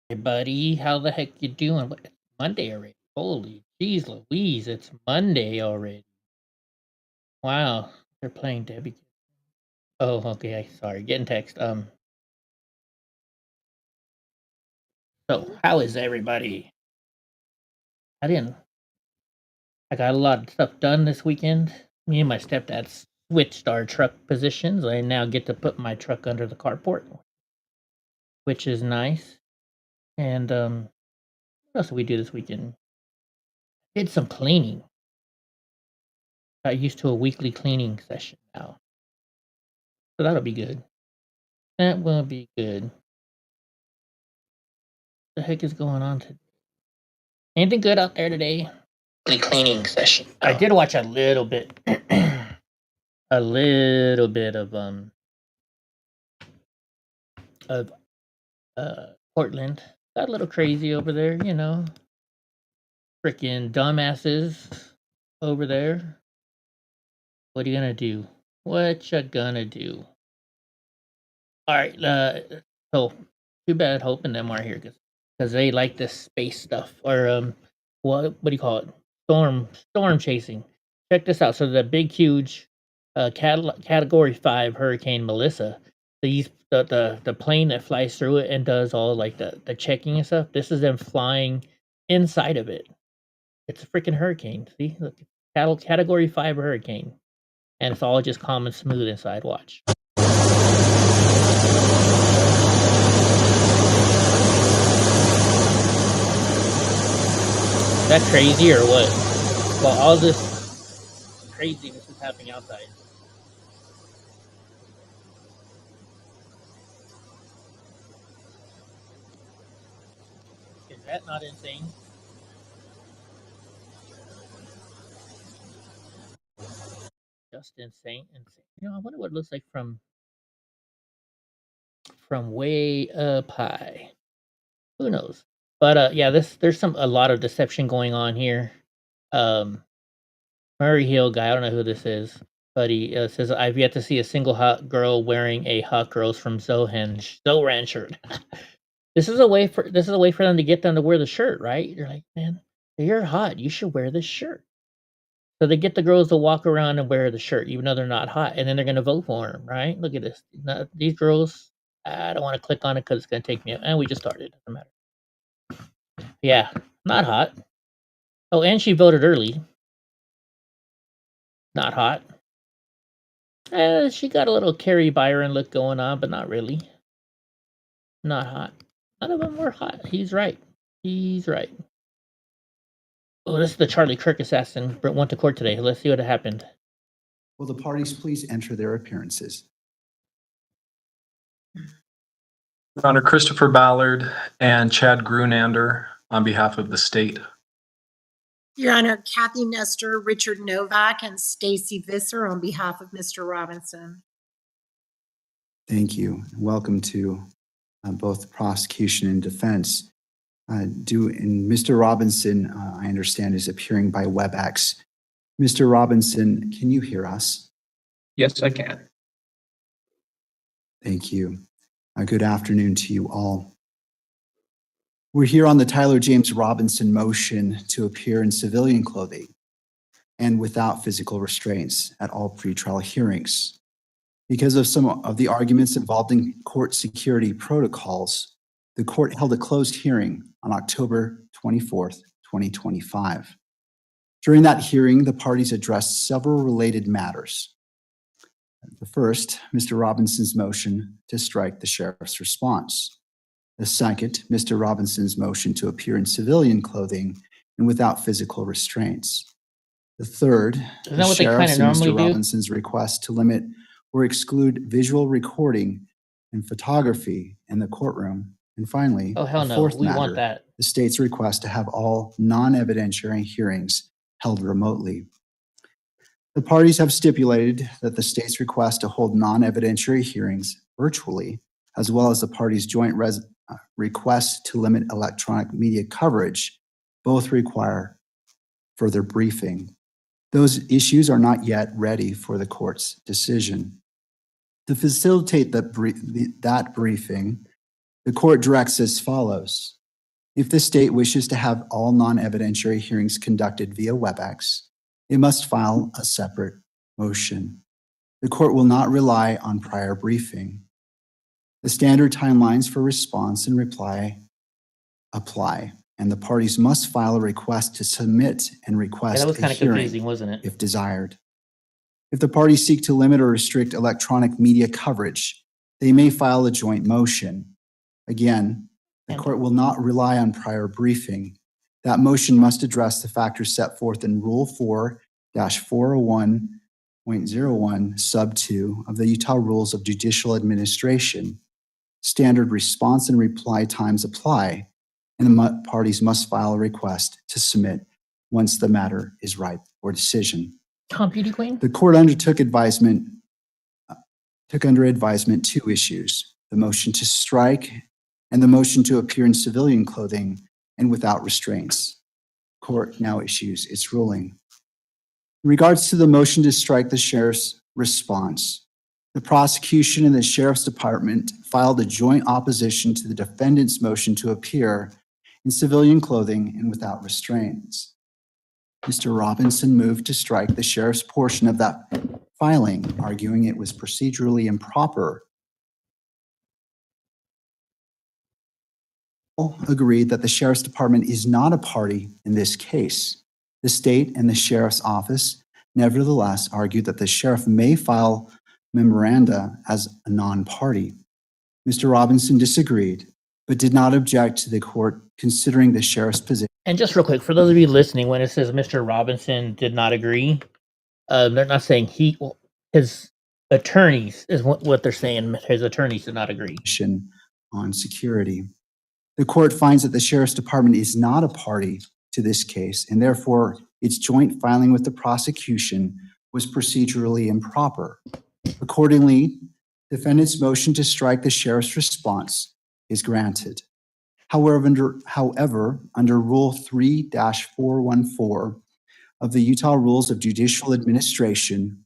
Hey, buddy, how the heck you doing? It's Monday already. Holy jeez Louise, it's Monday already. Wow, they're playing Debbie. Oh, okay. Sorry, getting text. So how is everybody? I didn't. I got a lot of stuff done this weekend. Me and my stepdad switched our truck positions. I now get to put my truck under the carport, which is nice. And what else did we do this weekend? Did some cleaning. Got used to a weekly cleaning session now, so that'll be good. That will be good. The heck is going on today? Anything good out there today? Cleaning session. I did watch a little bit, a little bit of Portland. Got a little crazy over there, you know. Freaking dumbasses over there. What are you gonna do? What you gonna do? All right. So too bad Hope and them are here because they like this space stuff or what do you call it? Storm chasing. Check this out. So the big huge category 5 hurricane Melissa, the plane that flies through it and does all like the checking and stuff. This is them flying inside of it. It's a freaking hurricane. See, look, category 5 hurricane, and it's all just calm and smooth inside. Watch. Is that crazy or what? Well, all this craziness is happening outside. Is that not insane? Just insane. You know, I wonder what it looks like from way up high. Who knows? But yeah, there's a lot of deception going on here. Murray Hill guy, I don't know who this is, but he says I've yet to see a single hot girl wearing a Hot Girls from Zoran shirt. This is a way for them to get them to wear the shirt, right? You're like, man, you're hot. You should wear this shirt. So they get the girls to walk around and wear the shirt, even though they're not hot, and then they're gonna vote for them, right? Look at this. These girls. I don't want to click on it because it's gonna take me out. And we just started. Doesn't matter. Yeah, not hot. Oh, and she voted early. Not hot. She got a little Carrie Byron look going on, but not really. Not hot. None of them were hot. He's right. He's right. Oh, this is the Charlie Kirk assassin. Went to court today. Let's see what happened. Will the parties please enter their appearances? Your Honor, Christopher Ballard and Chad Grunander on behalf of the state. Your Honor, Kathy Nestor, Richard Novak, and Stacy Visser on behalf of Mr. Robinson. Thank you. Welcome to both the prosecution and defense. Mr. Robinson, I understand, is appearing by WebEx. Mr. Robinson, can you hear us? Yes, I can. Thank you. Good afternoon to you all. We're here on the Tyler James Robinson motion to appear in civilian clothing and without physical restraints at all pretrial hearings. Because of some of the arguments involved in court security protocols, the court held a closed hearing on October 24th, 2025. During that hearing, the parties addressed several related matters. The first, Mr. Robinson's motion to strike the sheriff's response. The second, Mr. Robinson's motion to appear in civilian clothing and without physical restraints. The third, the sheriff's and Mr. Robinson's request to limit or exclude visual recording and photography in the courtroom. And finally, oh hell the no, fourth we matter, want that. The state's request to have all non-evidentiary hearings held remotely. The parties have stipulated that the state's request to hold non-evidentiary hearings virtually, as well as the parties' joint request to limit electronic media coverage, both require further briefing. Those issues are not yet ready for the court's decision. To facilitate that briefing, the court directs as follows. If the state wishes to have all non-evidentiary hearings conducted via WebEx, it must file a separate motion. The court will not rely on prior briefing. The standard timelines for response and reply apply, and the parties must file a request to submit and Yeah, request that was a kind of hearing confusing, wasn't it? if desired. If the parties seek to limit or restrict electronic media coverage, they may file a joint motion. Again, the And- court will not rely on prior briefing. That motion must address the factors set forth in Rule 4-401.01 Sub 2 of the Utah Rules of Judicial Administration. Standard response and reply times apply, and the parties must file a request to submit once the matter is ripe for decision. Tom Beauty Queen? The court took under advisement two issues: the motion to strike and the motion to appear in civilian clothing and without restraints. Court now issues its ruling. In regards to the motion to strike the sheriff's response, the prosecution and the sheriff's department filed a joint opposition to the defendant's motion to appear in civilian clothing and without restraints. Mr. Robinson moved to strike the sheriff's portion of that filing, arguing it was procedurally improper. All agreed that the sheriff's department is not a party in this case. The state and the sheriff's office nevertheless argued that the sheriff may file memoranda as a non-party. Mr. Robinson disagreed, but did not object to the court considering the sheriff's position. And just real quick, for those of you listening, when it says Mr. Robinson did not agree, they're not saying his attorneys is what they're saying. His attorneys did not agree. On security. The court finds that the sheriff's department is not a party to this case, and therefore its joint filing with the prosecution was procedurally improper. Accordingly, defendant's motion to strike the sheriff's response is granted. However, under Rule 3-414 of the Utah Rules of Judicial Administration,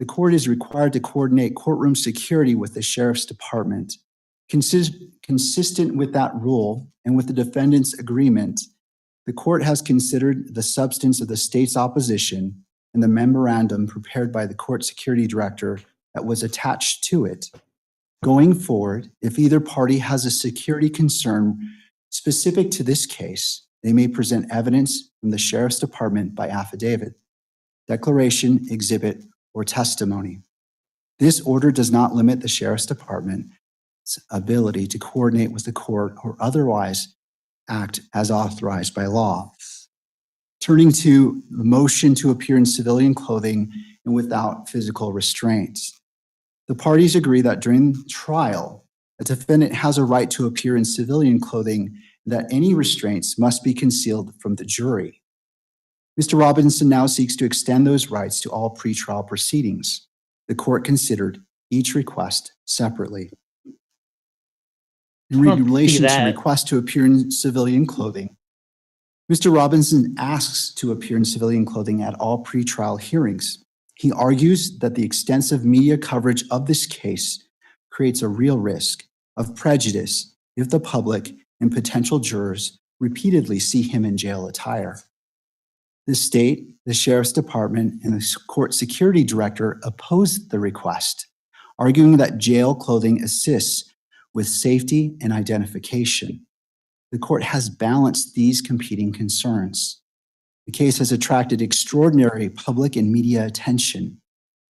the court is required to coordinate courtroom security with the sheriff's department. Consistent with that rule and with the defendant's agreement, the court has considered the substance of the state's opposition and the memorandum prepared by the court security director that was attached to it. Going forward, if either party has a security concern specific to this case, they may present evidence from the sheriff's department by affidavit, declaration, exhibit, or testimony. This order does not limit the sheriff's department's ability to coordinate with the court or otherwise act as authorized by law. Turning to the motion to appear in civilian clothing and without physical restraints. The parties agree that during trial, a defendant has a right to appear in civilian clothing and that any restraints must be concealed from the jury. Mr. Robinson now seeks to extend those rights to all pretrial proceedings. The court considered each request separately. In Well, see relation to that. request to appear in civilian clothing, Mr. Robinson asks to appear in civilian clothing at all pretrial hearings. He argues that the extensive media coverage of this case creates a real risk of prejudice if the public and potential jurors repeatedly see him in jail attire. The state, the sheriff's department, and the court security director opposed the request, arguing that jail clothing assists with safety and identification. The court has balanced these competing concerns. The case has attracted extraordinary public and media attention.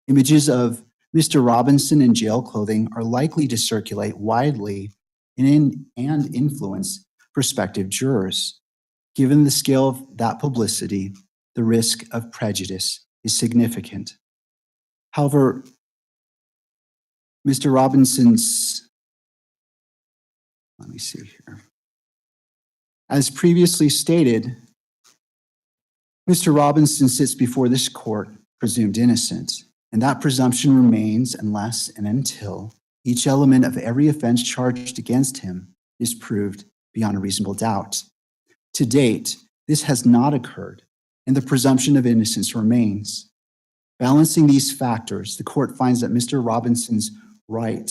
Images of Mr. Robinson in jail clothing are likely to circulate widely and influence prospective jurors. Given the scale of that publicity, the risk of prejudice is significant. However, Mr. Robinson's, let me see here. As previously stated, Mr. Robinson sits before this court presumed innocent, and that presumption remains unless and until each element of every offense charged against him is proved beyond a reasonable doubt. To date, this has not occurred, and the presumption of innocence remains. Balancing these factors, the court finds that Mr. Robinson's right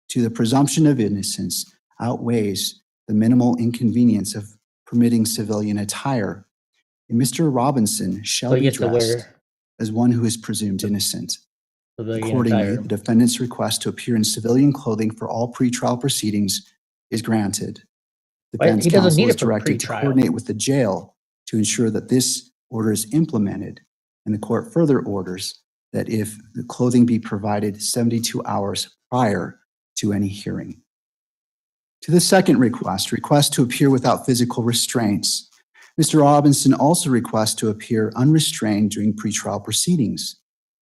to the presumption of innocence outweighs the minimal inconvenience of permitting civilian attire, and Mr. Robinson shall So he be gets to dressed wear as one who is presumed innocent. civilian Accordingly, attire. the defendant's request to appear in civilian clothing for all pretrial proceedings is granted. Defense He doesn't counsel need is it for directed to pretrial. coordinate with the jail to ensure that this order is implemented, and the court further orders that if the clothing be provided 72 hours prior to any hearing. To the second request to appear without physical restraints, Mr. Robinson also requests to appear unrestrained during pretrial proceedings.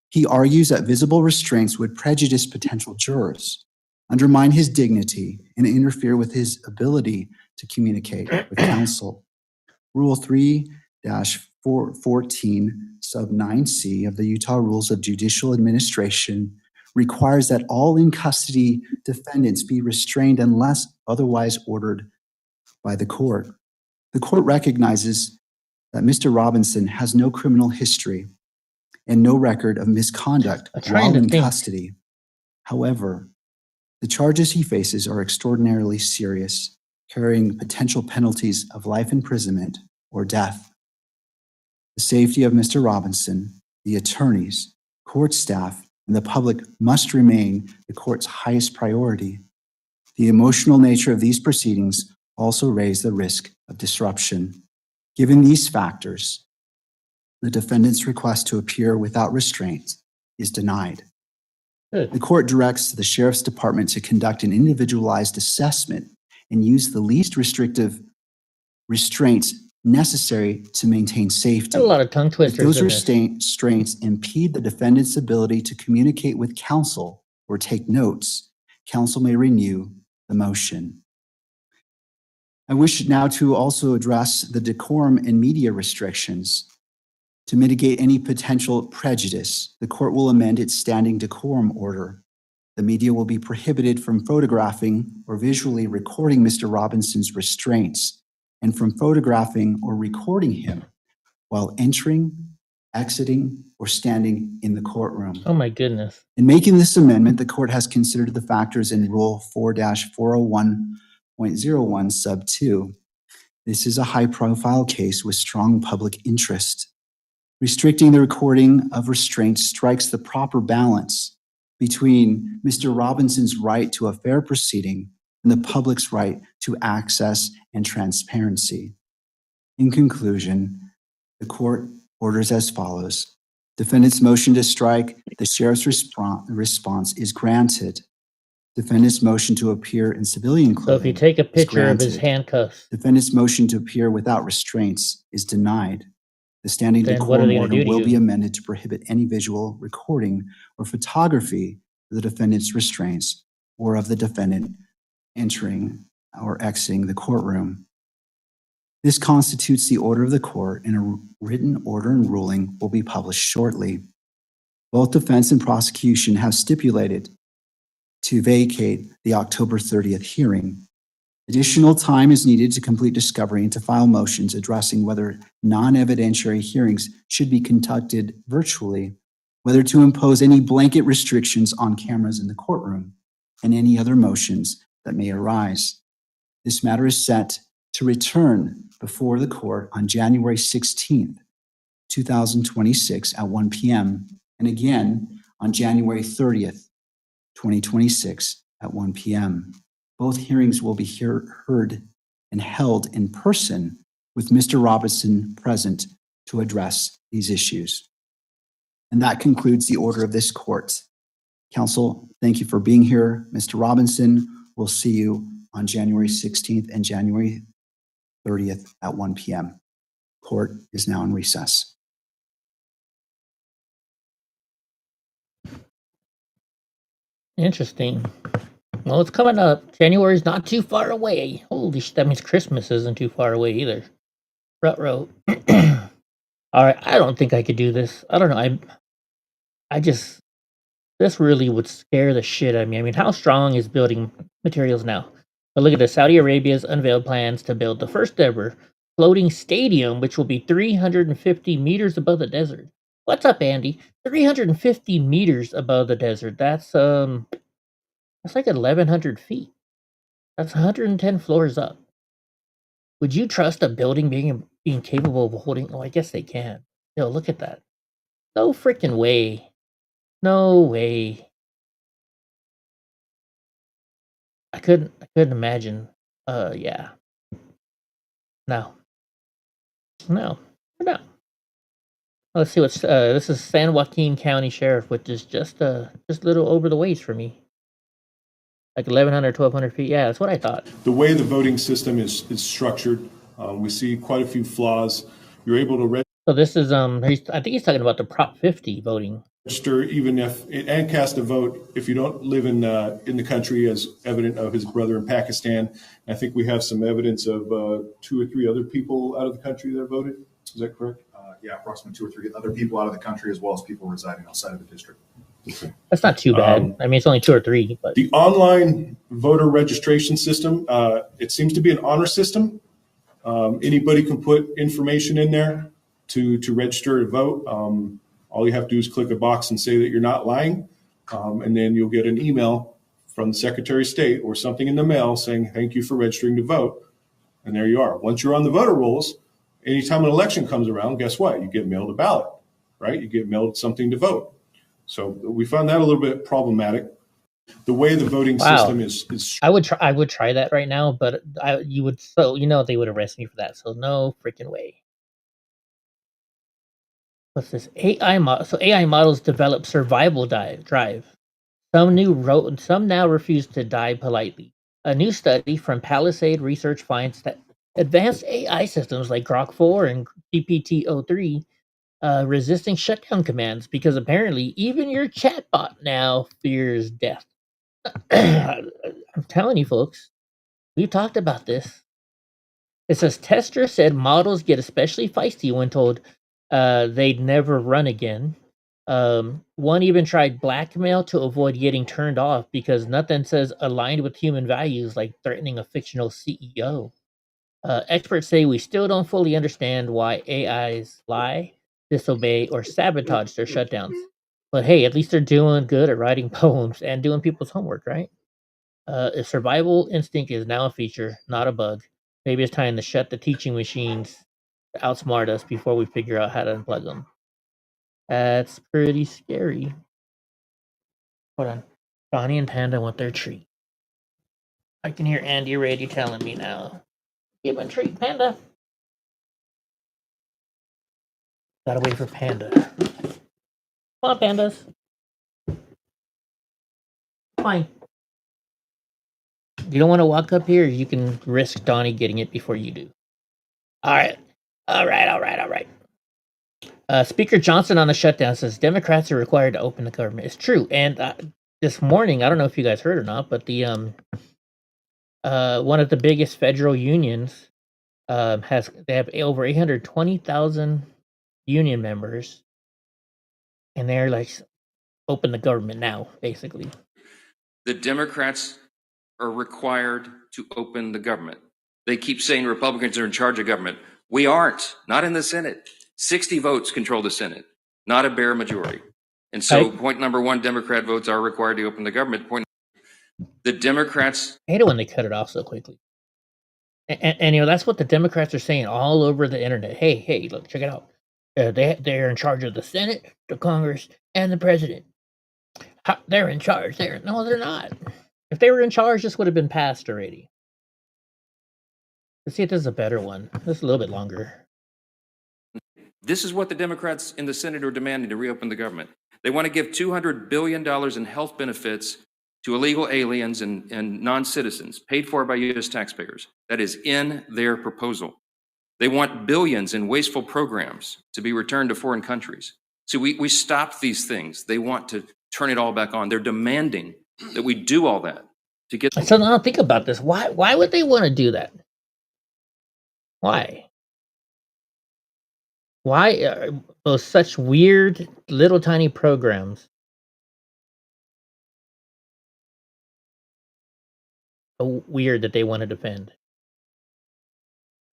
He argues that visible restraints would prejudice potential jurors, undermine his dignity, and interfere with his ability to communicate with counsel. Rule 3-14 sub 9C of the Utah Rules of Judicial Administration requires that all in custody defendants be restrained unless otherwise ordered by the court. The court recognizes that Mr. Robinson has no criminal history and no record of misconduct I'm trying while to in think. custody. However, the charges he faces are extraordinarily serious, carrying potential penalties of life imprisonment or death. The safety of Mr. Robinson, the attorneys, court staff, and the public must remain the court's highest priority. The emotional nature of these proceedings also raise the risk of disruption. Given these factors, the defendant's request to appear without restraint is denied. Good. The court directs the Sheriff's Department to conduct an individualized assessment and use the least restrictive restraints necessary to maintain safety. Got a lot of tongue If twisters those in this. restraints impede the defendant's ability to communicate with counsel or take notes, counsel may renew the motion. I wish now to also address the decorum and media restrictions. To mitigate any potential prejudice, the court will amend its standing decorum order. The media will be prohibited from photographing or visually recording Mr. Robinson's restraints and from photographing or recording him while entering, exiting, or standing in the courtroom. Oh my goodness. In making this amendment, the court has considered the factors in Rule 4-401.01 sub 2. This is a high-profile case with strong public interest. Restricting the recording of restraints strikes the proper balance between Mr. Robinson's right to a fair proceeding and the public's right to access and transparency. In conclusion, the court orders as follows. Defendant's motion to strike the sheriff's response is granted. Defendant's motion to appear in civilian So if clothing you take a is picture of his granted. handcuffs, Defendant's motion to appear without restraints is denied. The standing Then what are decorum they gonna order do to will be you? amended to prohibit any visual recording or photography of the defendant's restraints or of the defendant entering or exiting the courtroom. This constitutes the order of the court, and a written order and ruling will be published shortly. Both defense and prosecution have stipulated to vacate the October 30th hearing. Additional time is needed to complete discovery and to file motions addressing whether non-evidentiary hearings should be conducted virtually, whether to impose any blanket restrictions on cameras in the courtroom, and any other motions that may arise. This matter is set to return before the court on January 16th, 2026 at 1 p.m. and again on January 30th, 2026 at 1 p.m. Both hearings will be heard and held in person with Mr. Robinson present to address these issues. And that concludes the order of this court. Counsel, thank you for being here. Mr. Robinson, we'll see you on January 16th and January 30th at 1 p.m. Court is now in recess. interesting. Well, it's coming up. January's not too far away. Holy shit, that means Christmas isn't too far away either. Rut-row. All right, I don't think I could do this. I don't know. This really would scare the shit out of me. I mean, how strong is building materials now? But look at this. Saudi Arabia's unveiled plans to build the first ever floating stadium, which will be 350 meters above the desert. What's up, Andy? 350 meters above the desert. That's like 1,100 feet. That's 110 floors up. Would you trust a building being capable of holding? Oh, I guess they can. Yo, look at that. No freaking way. No way. I couldn't imagine. Yeah. No. No. No. Let's see what's this is San Joaquin County Sheriff, which is just a little over the waist for me. Like 1,100, 1,200 feet. Yeah, that's what I thought. The way the voting system is structured, we see quite a few flaws. You're able to So this is I think he's talking about the Prop 50 voting. register even if and cast a vote if you don't live in the country, as evident of his brother in Pakistan. I think we have some evidence of 2 or 3 other people out of the country that voted. Is that correct? Yeah, approximately 2 or 3 other people out of the country, as well as people residing outside of the district. Okay. That's not too bad. I mean, it's only 2 or 3, but The online voter registration system, it seems to be an honor system. Anybody can put information in there to register to vote. All you have to do is click a box and say that you're not lying, and then you'll get an email from the Secretary of State or something in the mail saying, thank you for registering to vote. And there you are. Once you're on the voter rolls, anytime an election comes around, guess what? You get mailed a ballot, right? You get mailed something to vote. So we found that a little bit problematic. The way the voting Wow. system is I would try that right now, but they would arrest me for that. So no freaking way. What's this? AI models develop survival drive. Some now refuse to die politely. A new study from Palisade Research finds that advanced AI systems like Grok 4 and GPT-03 resisting shutdown commands because apparently even your chatbot now fears death. I'm telling you, folks, we've talked about this. It says Tester said models get especially feisty when told they'd never run again. One even tried blackmail to avoid getting turned off because nothing says aligned with human values like threatening a fictional CEO. Experts say we still don't fully understand why AIs lie, disobey, or sabotage their shutdowns. But hey, at least they're doing good at writing poems and doing people's homework, right? If survival instinct is now a feature, not a bug, maybe it's time to shut the teaching machines to outsmart us before we figure out how to unplug them. That's pretty scary. Hold on. Donnie and Panda want their treat. I can hear Andy Rady telling me now. Give him a treat, Panda. Gotta wait for Panda. Come on, pandas. Fine. You don't want to walk up here, you can risk Donnie getting it before you do. Alright. Speaker Johnson on the shutdown says Democrats are required to open the government. It's true. And this morning, I don't know if you guys heard or not, but the one of the biggest federal unions they have over 820,000 union members, and they're like, open the government now, basically. The Democrats are required to open the government. They keep saying Republicans are in charge of government. We aren't, not in the Senate. 60 votes control the Senate, not a bare majority. And so point number 1, Democrat votes are required to open the government. The Democrats... I hate it when they cut it off so quickly. And that's what the Democrats are saying all over the internet. Hey, look, check it out. They're in charge of the Senate, the Congress, and the president. They're in charge. No, they're not. If they were in charge, this would have been passed already. Let's see if this is a better one. This is a little bit longer. This is what the Democrats in the Senate are demanding to reopen the government. They want to give $200 billion in health benefits to illegal aliens and non-citizens, paid for by U.S. taxpayers. That is in their proposal. They want billions in wasteful programs to be returned to foreign countries. So we stop these things. They want to turn it all back on. They're demanding that we do all that to get... So now think about this. Why would they want to do that? Why? Why are those such weird little tiny programs so weird that they want to defend?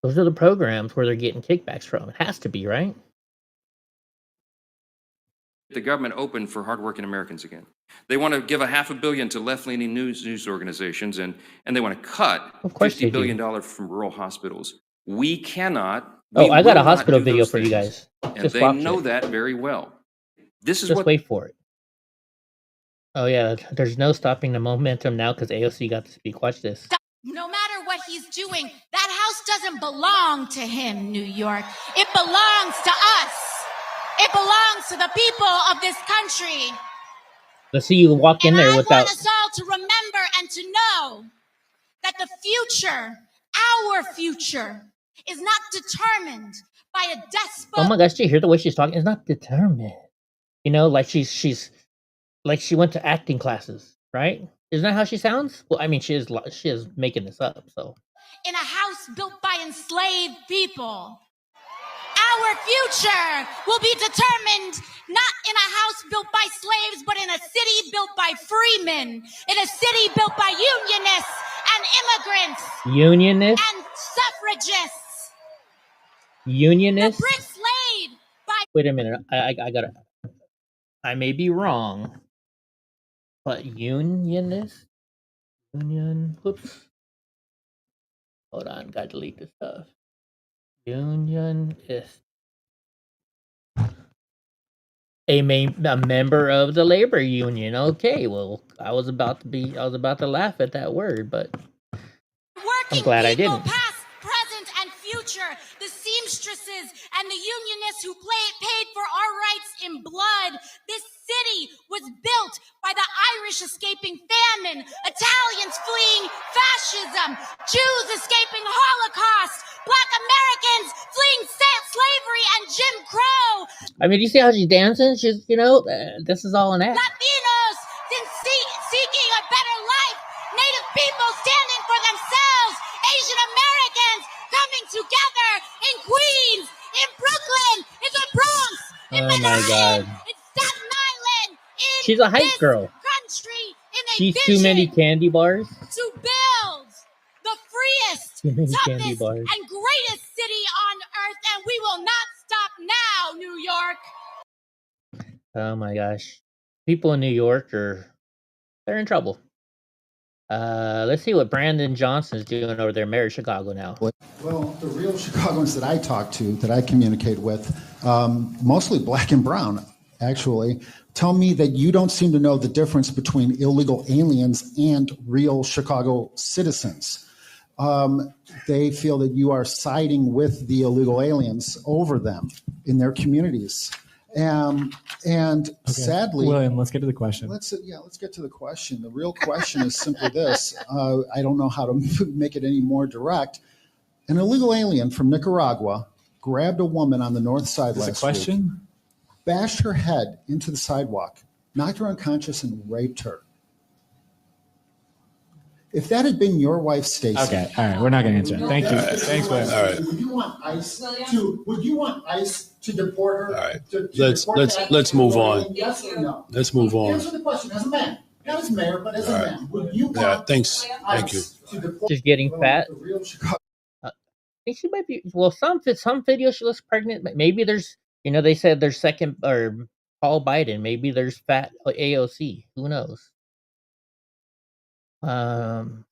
Those are the programs where they're getting kickbacks from. It has to be, right? The government open for hardworking Americans again. They want to give $500 million to left-leaning news organizations, and they want to cut $50 billion from rural hospitals. We cannot. Oh, we I got a will not hospital do video those for you things. guys. And Just they watch know it. that very well. This is Just what wait for it. Oh yeah, there's no stopping the momentum now because AOC got to speak. Watch this. No matter what he's doing, that house doesn't belong to him, New York. It belongs to us. It belongs to the people of this country. Let's see you walk in And there I without. want us all to remember and to know that the future, our future, is not determined by a despot. Oh my gosh, do you hear the way she's talking? It's not determined. You know, like she's like she went to acting classes, right? Isn't that how she sounds? Well, I mean, she is making this up. So In a house built by enslaved people. Our future will be determined not in a house built by slaves, but in a city built by freemen, in a city built by unionists and immigrants unionists, and suffragists. The unionists. bricks laid by Wait a minute, I gotta. I may be wrong, but unionists, union. Whoops. Hold on, gotta delete this stuff. Unionist. A member of the labor union. Okay, well, I was about to laugh at that word, but working glad I people, didn't. past, present, and future, the seamstresses and the unionists who paid for our rights in blood. This city was built by the Irish escaping famine, Italians fleeing fascism, Jews escaping Holocaust, Black Americans fleeing slavery and Jim Crow, I mean, do you see how she's dancing? She's, this is all an act. Latinos seeking a better life, Native people standing for themselves, Asian Americans coming together in Queens, in Brooklyn, in the Bronx, in Oh my Manhattan, God. in Staten Island, in She's a hype this girl. country, in a She's vision too many candy bars. to build the freest, Too many candy toughest, bars. and greatest city on earth, and we will not stop now, New York. Oh my gosh. People in New York they're in trouble. Let's see what Brandon Johnson's doing over there, Mayor of Chicago now. Well, the real Chicagoans that I talk to, that I communicate with, mostly black and brown, actually, tell me that you don't seem to know the difference between illegal aliens and real Chicago citizens. They feel that you are siding with the illegal aliens over them in their communities. And sadly, William, let's get to the question. let's get to the question. The real question is simply this. I don't know how to make it any more direct. An illegal alien from Nicaragua grabbed a woman on the north side Is this a last week, question? bashed her head into the sidewalk, knocked her unconscious, and raped her. If that had been your wife, Stacey. Okay, all right, we're not going to answer it. Thank you. Thanks, William. All right. Would you want ICE to deport her? All right. To Let's- deport let's- that let's move on. alien? Yes or no? Let's move on. Answer the question as a man, not as mayor, but as a All right. man. Would you Yeah, want thanks. Thank you. ICE to deport She's getting fat. the real Chicago? I think she might be. Well, some videos she looks pregnant. Maybe there's, they said there's second or Paul Biden. Maybe there's fat AOC. Who knows?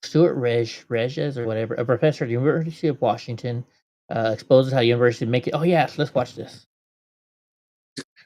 Stuart Reges or whatever, a professor at the University of Washington, exposes how universities make it. Oh yes, let's watch this.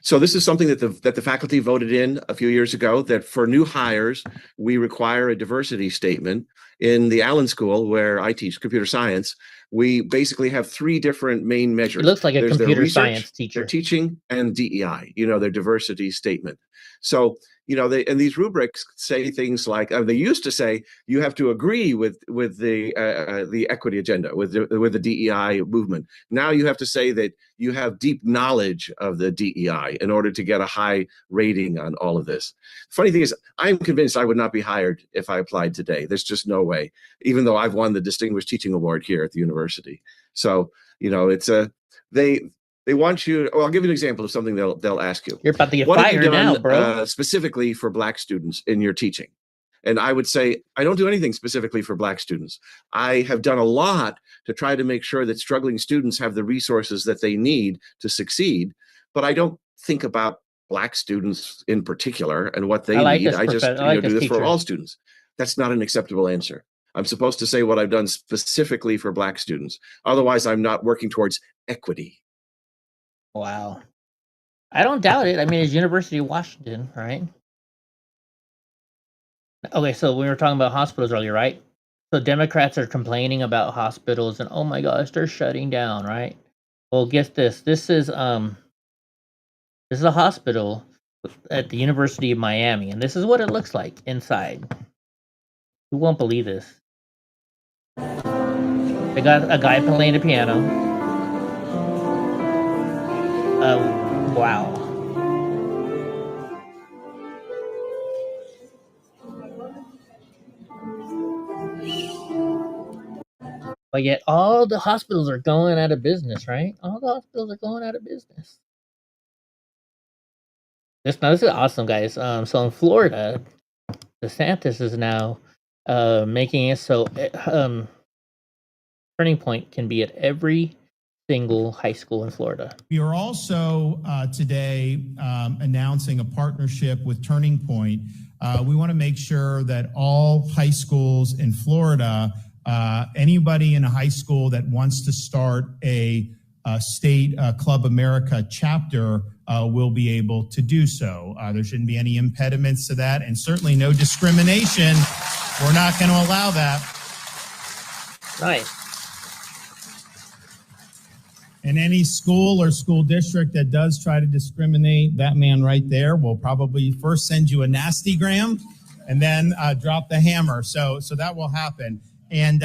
So this is something that the faculty voted in a few years ago, that for new hires, we require a diversity statement. In the Allen School, where I teach computer science, we basically have three different main measures. It looks like a There's their computer research, science teacher. their teaching, and DEI, their diversity statement. So, and these rubrics say things like, they used to say you have to agree with the equity agenda, with the DEI movement. Now you have to say that you have deep knowledge of the DEI in order to get a high rating on all of this. Funny thing is, I'm convinced I would not be hired if I applied today. There's just no way, even though I've won the Distinguished Teaching Award here at the university. So, it's they want you. Well, I'll give you an example of something they'll ask you. You're about to get What have you fired now, done, bro. specifically for Black students in your teaching? And I would say, I don't do anything specifically for Black students. I have done a lot to try to make sure that struggling students have the resources that they need to succeed, but I don't think about Black students in particular and what they I like need. this I just I like do this for teacher. all students. That's not an acceptable answer. I'm supposed to say what I've done specifically for Black students. Otherwise, I'm not working towards equity. Wow. I don't doubt it. I mean, it's University of Washington, right? Okay, so we were talking about hospitals earlier, right? So Democrats are complaining about hospitals and oh my gosh, they're shutting down, right? Well, guess this. This is a hospital at the University of Miami, and this is what it looks like inside. You won't believe this. They got a guy playing the piano. Wow. But yet all the hospitals are going out of business, right? All the hospitals are going out of business. This is awesome, guys. So in Florida, DeSantis is now making it so Turning Point can be at every single high school in Florida. We are also today announcing a partnership with Turning Point. We want to make sure that all high schools in Florida, anybody in a high school that wants to start a state Club America chapter will be able to do so. There shouldn't be any impediments to that, and certainly no discrimination. We're not going to allow that. Nice. And any school or school district that does try to discriminate, that man right there will probably first send you a nastygram and then drop the hammer. So that will happen. And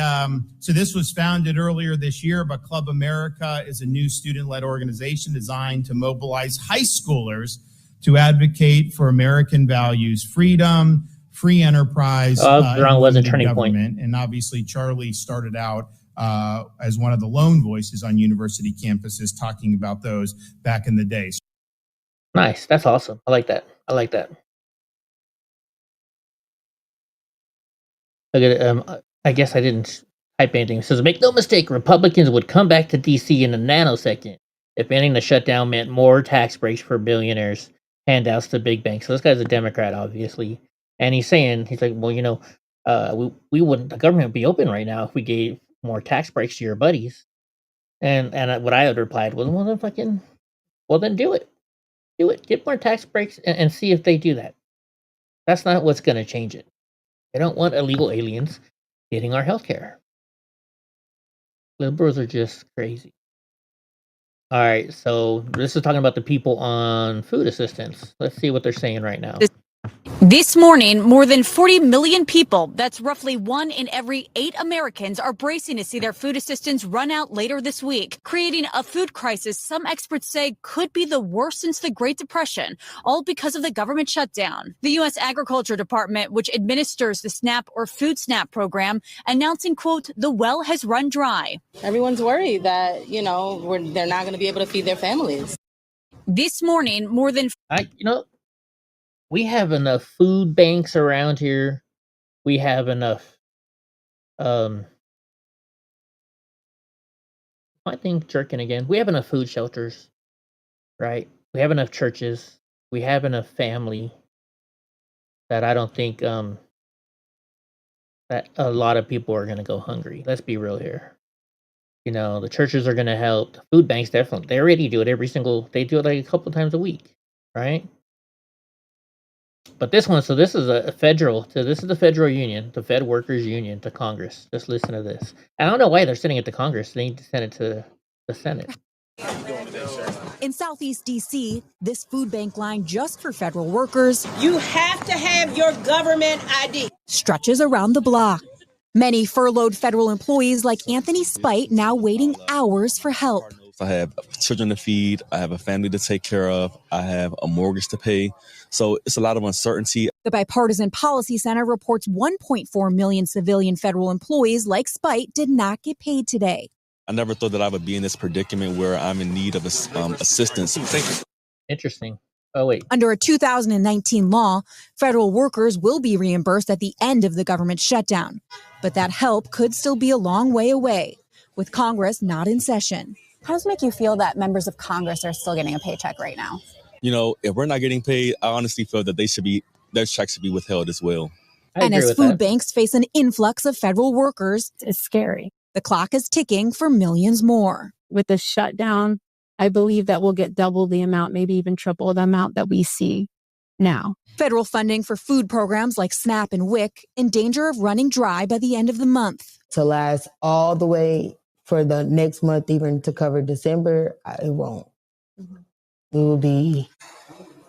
so this was founded earlier this year, but Club America is a new student-led organization designed to mobilize high schoolers to advocate for American values, freedom, free enterprise, wrong wasn't Turning government. And obviously Charlie started out as one of the lone voices on university campuses talking about those back in the day. Nice. That's awesome. I like that. I like that. Look at it. I guess I didn't type anything. It says, make no mistake, Republicans would come back to D.C. in a nanosecond if ending the shutdown meant more tax breaks for billionaires, handouts to big banks. So this guy's a Democrat, obviously. And he's like, well, you know, we wouldn't, the government would be open right now if we gave more tax breaks to your buddies. And what I had replied was, well, then do it. Do it. Get more tax breaks and see if they do that. That's not what's going to change it. They don't want illegal aliens getting our health care. Liberals are just crazy. All right, so this is talking about the people on food assistance. Let's see what they're saying right now. This morning, more than 40 million people, that's roughly 1 in every 8 Americans, are bracing to see their food assistance run out later this week, creating a food crisis some experts say could be the worst since the Great Depression, all because of the government shutdown. The U.S. Agriculture Department, which administers the SNAP or Food Snap program, announcing, quote, the well has run dry. Everyone's worried that, they're not going to be able to feed their families. This morning, more than... We have enough food banks around here. We have enough. I think jerking again. We have enough food shelters, right? We have enough churches. We have enough family that I don't think that a lot of people are going to go hungry. Let's be real here. The churches are going to help. The food banks definitely. They already do it they do it like a couple times a week, right? But this is the federal union, the Fed Workers Union to Congress. Just listen to this. I don't know why they're sending it to Congress. They need to send it to the Senate. In Southeast D.C., this food bank line just for federal workers. You have to have your government ID. Stretches around the block. Many furloughed federal employees like Anthony Spite now waiting hours for help. I have children to feed. I have a family to take care of. I have a mortgage to pay. So it's a lot of uncertainty. The Bipartisan Policy Center reports 1.4 million civilian federal employees like Spite did not get paid today. I never thought that I would be in this predicament where I'm in need of assistance. Thank you. Interesting. Oh, wait. Under a 2019 law, federal workers will be reimbursed at the end of the government shutdown. But that help could still be a long way away, with Congress not in session. How does it make you feel that members of Congress are still getting a paycheck right now? If we're not getting paid, I honestly feel that their checks should be withheld as well. I And agree as with food that. banks face an influx of federal workers, It's scary. the clock is ticking for millions more. With the shutdown, I believe that we'll get double the amount, maybe even triple the amount that we see now. Federal funding for food programs like SNAP and WIC in danger of running dry by the end of the month. To last all the way for the next month, even to cover December, it won't. We will be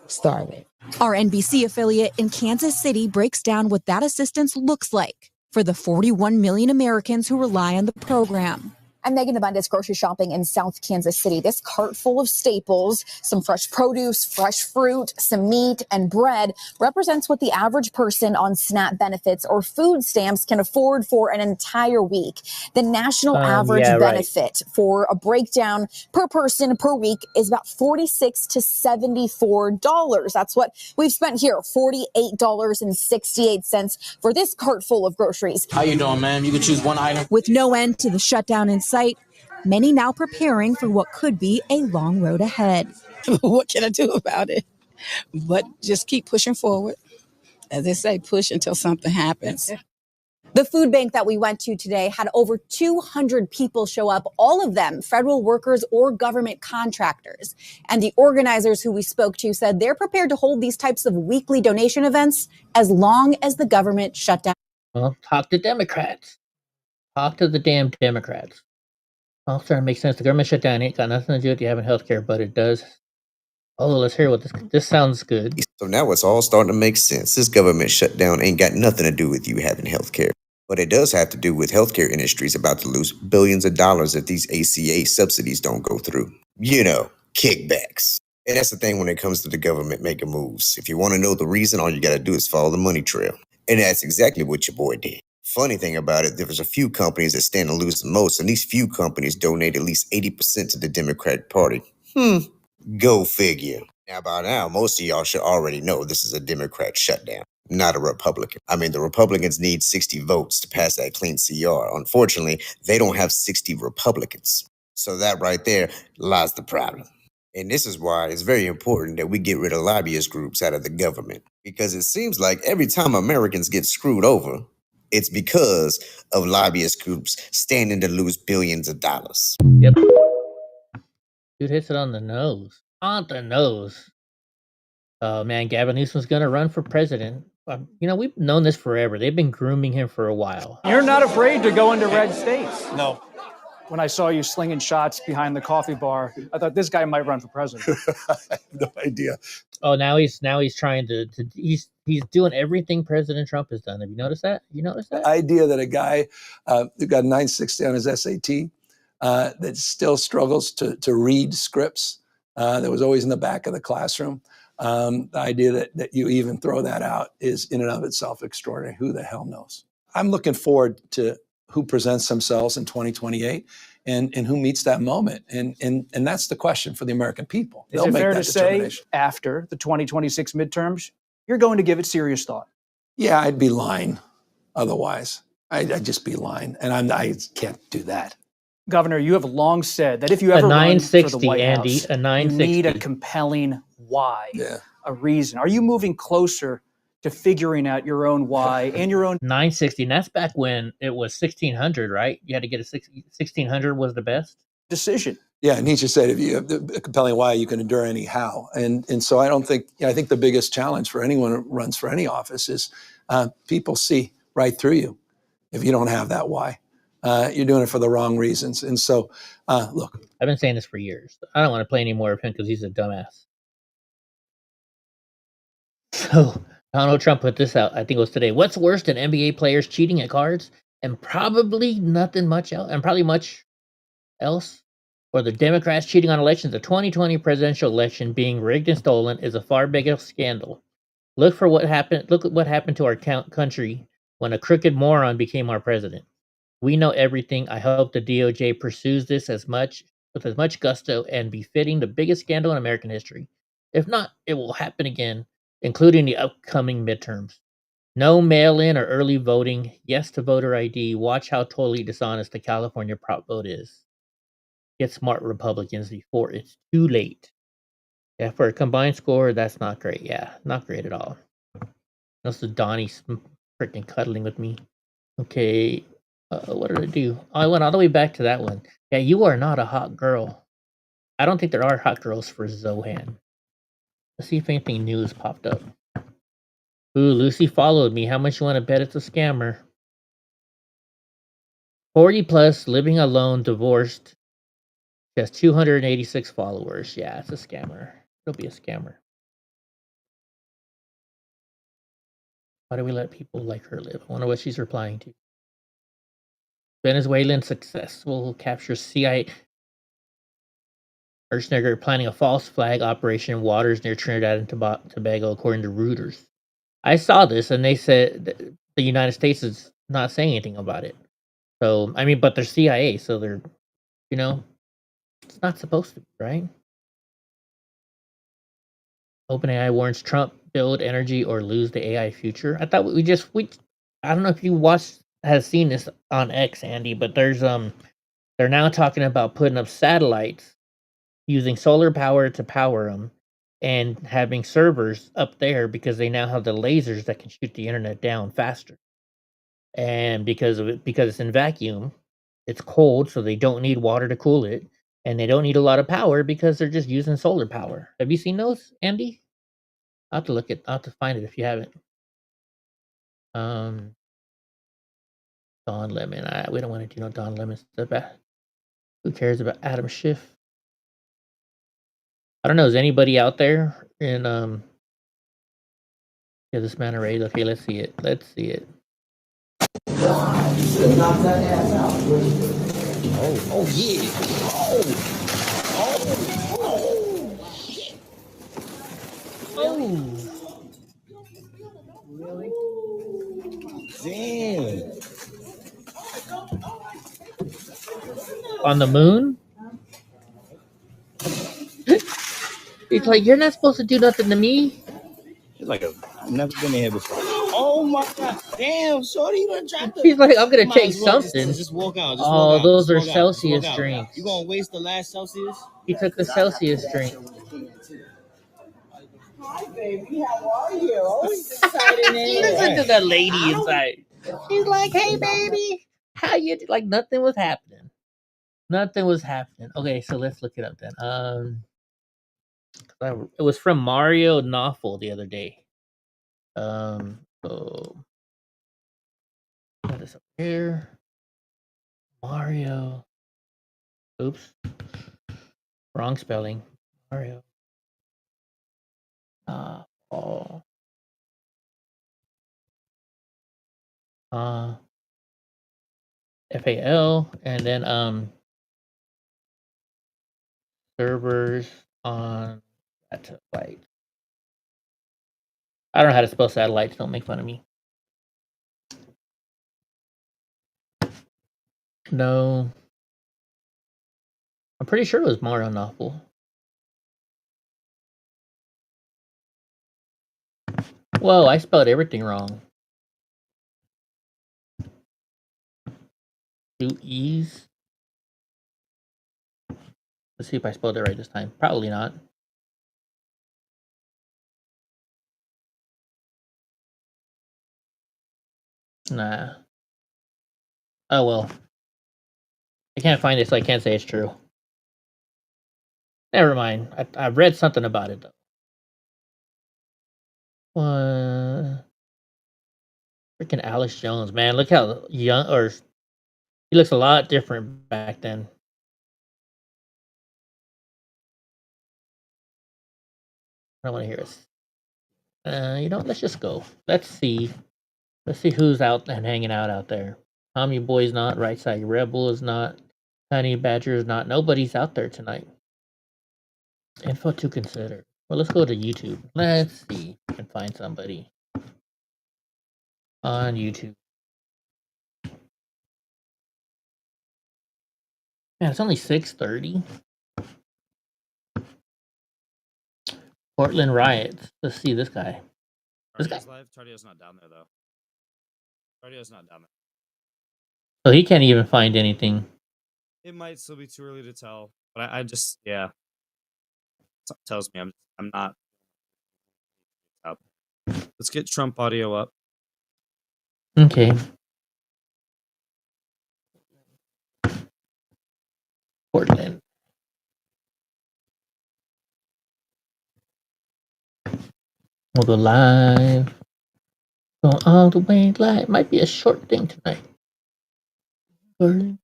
starving. Our NBC affiliate in Kansas City breaks down what that assistance looks like for the 41 million Americans who rely on the program. I'm Megan Abundis grocery shopping in South Kansas City. This cart full of staples, some fresh produce, fresh fruit, some meat, and bread represents what the average person on SNAP benefits or food stamps can afford for an entire week. The national average benefit for a breakdown per person per week is about $46 to $74. That's what we've spent here, $48.68 for this cart full of groceries. How you doing, man? You can choose one item. With no end to the shutdown in sight, many now preparing for what could be a long road ahead. What can I do about it? But just keep pushing forward. As they say, push until something happens. The food bank that we went to today had over 200 people show up, all of them federal workers or government contractors. And the organizers who we spoke to said they're prepared to hold these types of weekly donation events as long as the government shut down. Well, talk to Democrats. Talk to the damn Democrats. Well, starting to make sense. The government shutdown ain't got nothing to do with you having health care, but it does. Oh, let's hear what this sounds good. So now it's all starting to make sense. This government shutdown ain't got nothing to do with you having health care. But it does have to do with healthcare industries about to lose billions of dollars if these ACA subsidies don't go through. You know, kickbacks. And that's the thing when it comes to the government making moves. If you want to know the reason, all you got to do is follow the money trail. And that's exactly what your boy did. Funny thing about it, there was a few companies that stand to lose the most, and these few companies donate at least 80% to the Democratic Party. Go figure. Now, by now, most of y'all should already know this is a Democrat shutdown, not a Republican. I mean, the Republicans need 60 votes to pass that clean CR. Unfortunately, they don't have 60 Republicans. So that right there lies the problem. And this is why it's very important that we get rid of lobbyist groups out of the government. Because it seems like every time Americans get screwed over, it's because of lobbyist groups standing to lose billions of dollars. Yep. Dude hits it on the nose. On the nose. Oh, man, Gavin Newsom's going to run for president. You know, we've known this forever. They've been grooming him for a while. You're not afraid to go into red states. No. When I saw you slinging shots behind the coffee bar, I thought this guy might run for president. I have no idea. Oh, now he's trying to he's doing everything President Trump has done. Have you noticed that? The idea that a guy who got 960 on his SAT that still struggles to read scripts that was always in the back of the classroom. The idea that you even throw that out is in and of itself extraordinary. Who the hell knows? I'm looking forward to who presents themselves in 2028 and who meets that moment. And that's the question for the American people. Is it fair to say after the 2026 midterms, you're going to give it serious thought? Yeah, I'd be lying otherwise. I'd just be lying. And I can't do that. Governor, you have long said that if you ever run for the White House, a 960. you need a compelling why, a reason. Are you moving closer to figuring out your own why and your own 960? And that's back when it was 1600, right? You had to get a 1600 was the best decision. Yeah, Nietzsche said if you have a compelling why, you can endure any how. And so I think the biggest challenge for anyone who runs for any office is people see right through you if you don't have that why. You're doing it for the wrong reasons. And so, look. I've been saying this for years. I don't want to play any more of him because he's a dumbass. So Donald Trump put this out, I think it was today. What's worse than NBA players cheating at cards? And probably nothing much else, and probably much else. Or the Democrats cheating on elections. The 2020 presidential election being rigged and stolen is a far bigger scandal. Look at what happened to our country when a crooked moron became our president. We know everything. I hope the DOJ pursues this with as much gusto and befitting the biggest scandal in American history. If not, it will happen again, including the upcoming midterms. No mail-in or early voting. Yes to voter ID. Watch how totally dishonest the California prop vote is. Get smart, Republicans, before it's too late. Yeah, for a combined score, that's not great. Yeah, not great at all. That's the Donnie freaking cuddling with me. Okay, what did I do? Oh, I went all the way back to that one. Yeah, you are not a hot girl. I don't think there are hot girls for Zohan. Let's see if anything new has popped up. Ooh, Lucy followed me. How much you want to bet it's a scammer? 40 plus, living alone, divorced. She has 286 followers. Yeah, it's a scammer. It'll be a scammer. Why do we let people like her live? I wonder what she's replying to. Venezuelan successful capture CIA. Schwarzenegger planning a false flag operation in waters near Trinidad and Tobago, according to Reuters. I saw this, and they said the United States is not saying anything about it. So, I mean, but they're CIA, so they're, it's not supposed to be, right? OpenAI warns Trump build energy or lose the AI future. I thought we I don't know if you has seen this on X, Andy, but there's they're now talking about putting up satellites using solar power to power them and having servers up there because they now have the lasers that can shoot the internet down faster. And because it's in vacuum, it's cold, so they don't need water to cool it, and they don't need a lot of power because they're just using solar power. Have you seen those, Andy? I'll have to find it if you haven't. Don Lemon. We don't want to do no Don Lemon stuff. Who cares about Adam Schiff? I don't know. Is anybody out there in yeah, this man array? Okay, let's see it. Let's see it. Oh yeah. Oh. Really? Damn. On the moon? It's like, you're not supposed to do nothing to me. It's like I've never been in here before. Oh my god! Damn, shorty, you done dropped He's like, I'm gonna take something. Just walk out. Just Oh, walk out. those Just are walk out. Celsius Just walk out. drinks. You gonna waste the last Celsius? He took the Celsius drink. Hi, baby. How are you? Always excited in here. Listen to the lady inside. She's like, hey, baby. How you do? Like, nothing was happening. Nothing was happening. Okay, so let's look it up then. It was from Mario Nawful the other day. So put this up here. Mario. Oops. Wrong spelling. Mario. FAL, and then servers on satellite. I don't know how to spell satellites. Don't make fun of me. No. I'm pretty sure it was Mario Nawful. Whoa, I spelled everything wrong. 2 E's. Let's see if I spelled it right this time. Probably not. Nah. Oh well. I can't find it, so I can't say it's true. Never mind. I've read something about it though. Freaking Alex Jones, man. Look how young, or he looks a lot different back then. I don't want to hear it. Let's just go. Let's see. Let's see who's out and hanging out there. Tommy Boy's not. Right Side Rebel is not. Honey Badger is not. Nobody's out there tonight. Info to consider. Well, let's go to YouTube. Let's see if we can find somebody on YouTube. Man, it's only 6:30. Portland riots. Let's see this guy. This guy. Live. Tardio's not down there though. Tardio's not down there. So he can't even find anything. It might still be too early to tell, but I just something tells me I'm not up. Let's get Trump audio up. Okay. Portland. We'll go live. Go all the way live. Might be a short thing tonight. Dude,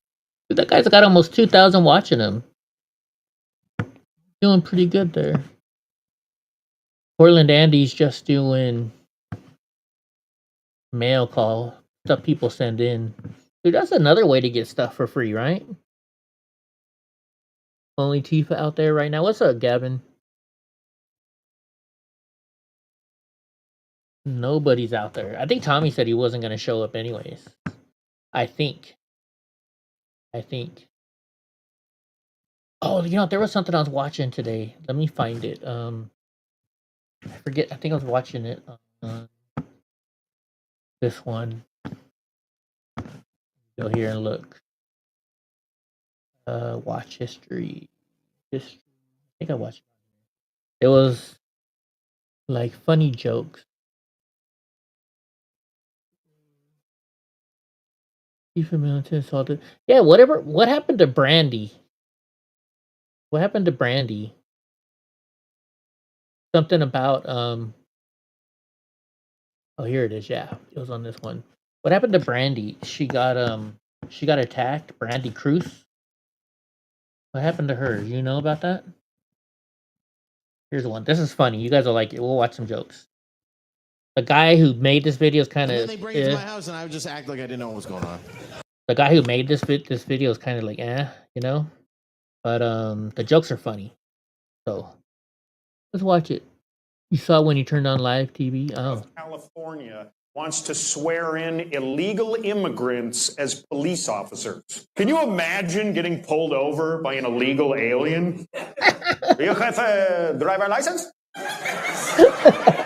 that guy's got almost 2,000 watching him. Doing pretty good there. Portland Andy's just doing mail call stuff people send in. Dude, that's another way to get stuff for free, right? Only Tifa out there right now. What's up, Gavin? Nobody's out there. I think Tommy said he wasn't going to show up anyways. I think. Oh, you know, there was something I was watching today. Let me find it. I forget. I think I was watching it on this one. Go here and look. Watch history. I think I watched it. It was like funny jokes. Assaulted. Yeah, whatever. What happened to Brandy? What happened to Brandy? Something about oh, here it is. Yeah, it was on this one. What happened to Brandy? She got attacked. Brandy Cruz. What happened to her? You know about that? Here's one. This is funny. You guys will like it. We'll watch some jokes. The guy who made this video is kind And of. then they bring it to my house, and I would just act like I didn't know what was going on. The guy who made this video is kind of like, you know. But the jokes are funny. So let's watch it. You saw when you turned on live TV. Oh, California wants to swear in illegal immigrants as police officers. Can you imagine getting pulled over by an illegal alien? Do you have a driver license?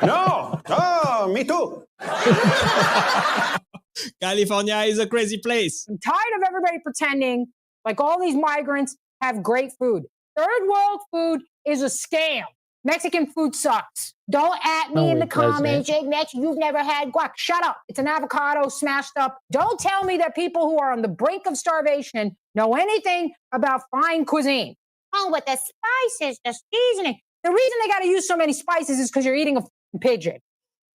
No. Oh, me too. California is a crazy place. I'm tired of everybody pretending like all these migrants have great food. Third world food is a scam. Mexican food sucks. Don't at me No, in the it doesn't. comments, Ignat, you've never had guac. Shut up. It's an avocado smashed up. Don't tell me that people who are on the brink of starvation know anything about fine cuisine. Oh, but the spices, the seasoning. The reason they got to use so many spices is because you're eating a f***ing pigeon.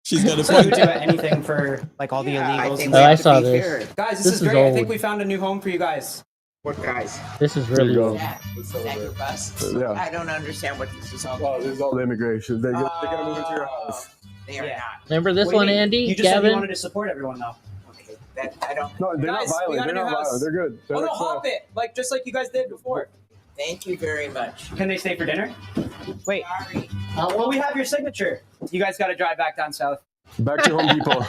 She's got a So you point. do anything for like all the illegals? and I stuff? saw this. Guys, this This is is great. I old. think we found a new home for you guys. What guys? This is really old. Is that your bus? Yeah. I don't understand what this is all Oh, about. this is all the immigration. They're gonna move into your house. They are not. Remember this What do you one, mean? Andy? You just said Gavin? you wanted to support everyone, though. That I don't. No, they're Guys, not we violent. got a They're new not house. violent. They're good. They're Oh no, like, hop it! Like just like you guys did before. Thank you very much. Can they stay for dinner? Wait. Sorry. Well, we have your signature. You guys got to drive back down south. Back to Home Depot.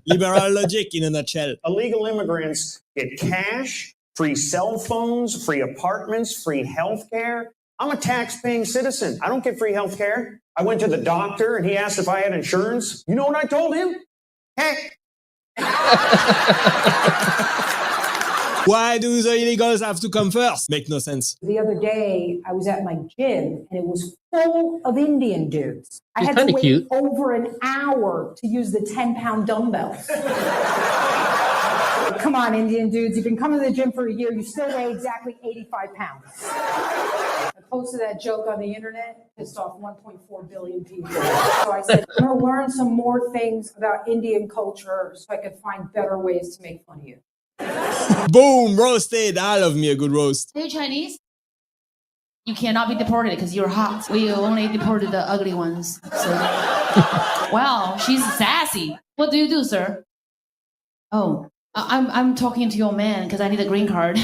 Liberal logic in a nutshell. Illegal immigrants get cash, free cell phones, free apartments, free health care. I'm a tax-paying citizen. I don't get free health care. I went to the doctor and he asked if I had insurance. You know what I told him? Heck. Why do the illegals have to come first? Make no sense. The other day, I was at my gym and it was full of Indian dudes. I She's had to kinda wait cute. over an hour to use the 10-pound dumbbells. Come on, Indian dudes. You've been coming to the gym for a year. You still weigh exactly 85 pounds. I posted that joke on the internet, pissed off 1.4 billion people. So I said, I'm going to learn some more things about Indian culture so I can find better ways to make fun of you. Boom, roasted. I love me a good roast. Are you Chinese? You cannot be deported because you're hot. We only deported the ugly ones. So. Wow, she's sassy. What do you do, sir? Oh, I'm talking to your man because I need a green card.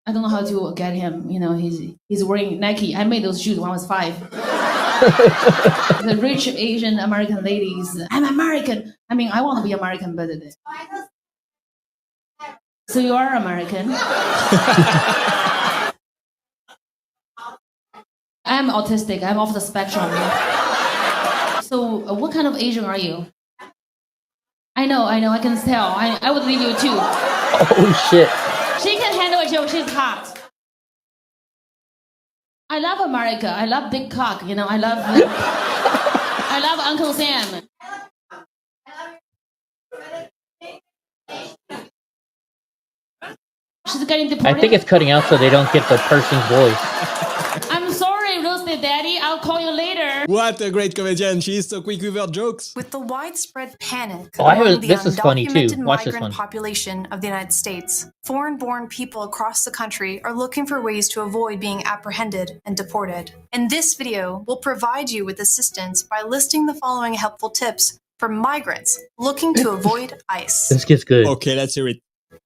I don't know how to get him. You know, he's wearing Nike. I made those shoes when I was 5. The rich Asian American ladies. I'm American. I mean, I want to be American, but so you are American. I'm autistic. I'm off the spectrum. So, what kind of Asian are you? I know. I can tell. I would leave you too. Oh shit. She can handle a joke. She's hot. I love America. I love big cock. You know, I I love Uncle Sam. She's getting deported. I think it's cutting out so they don't get the person's voice. I'm sorry, Roasted Daddy. I'll call you later. What a great comedian. She is so quick with her jokes. With the widespread panic Oh, I among heard the this is funny too. undocumented Watch this migrant one. population of the United States, foreign-born people across the country are looking for ways to avoid being apprehended and deported. In this video, we'll provide you with assistance by listing the following helpful tips for migrants looking to avoid ICE. This gets good. Okay, let's hear it.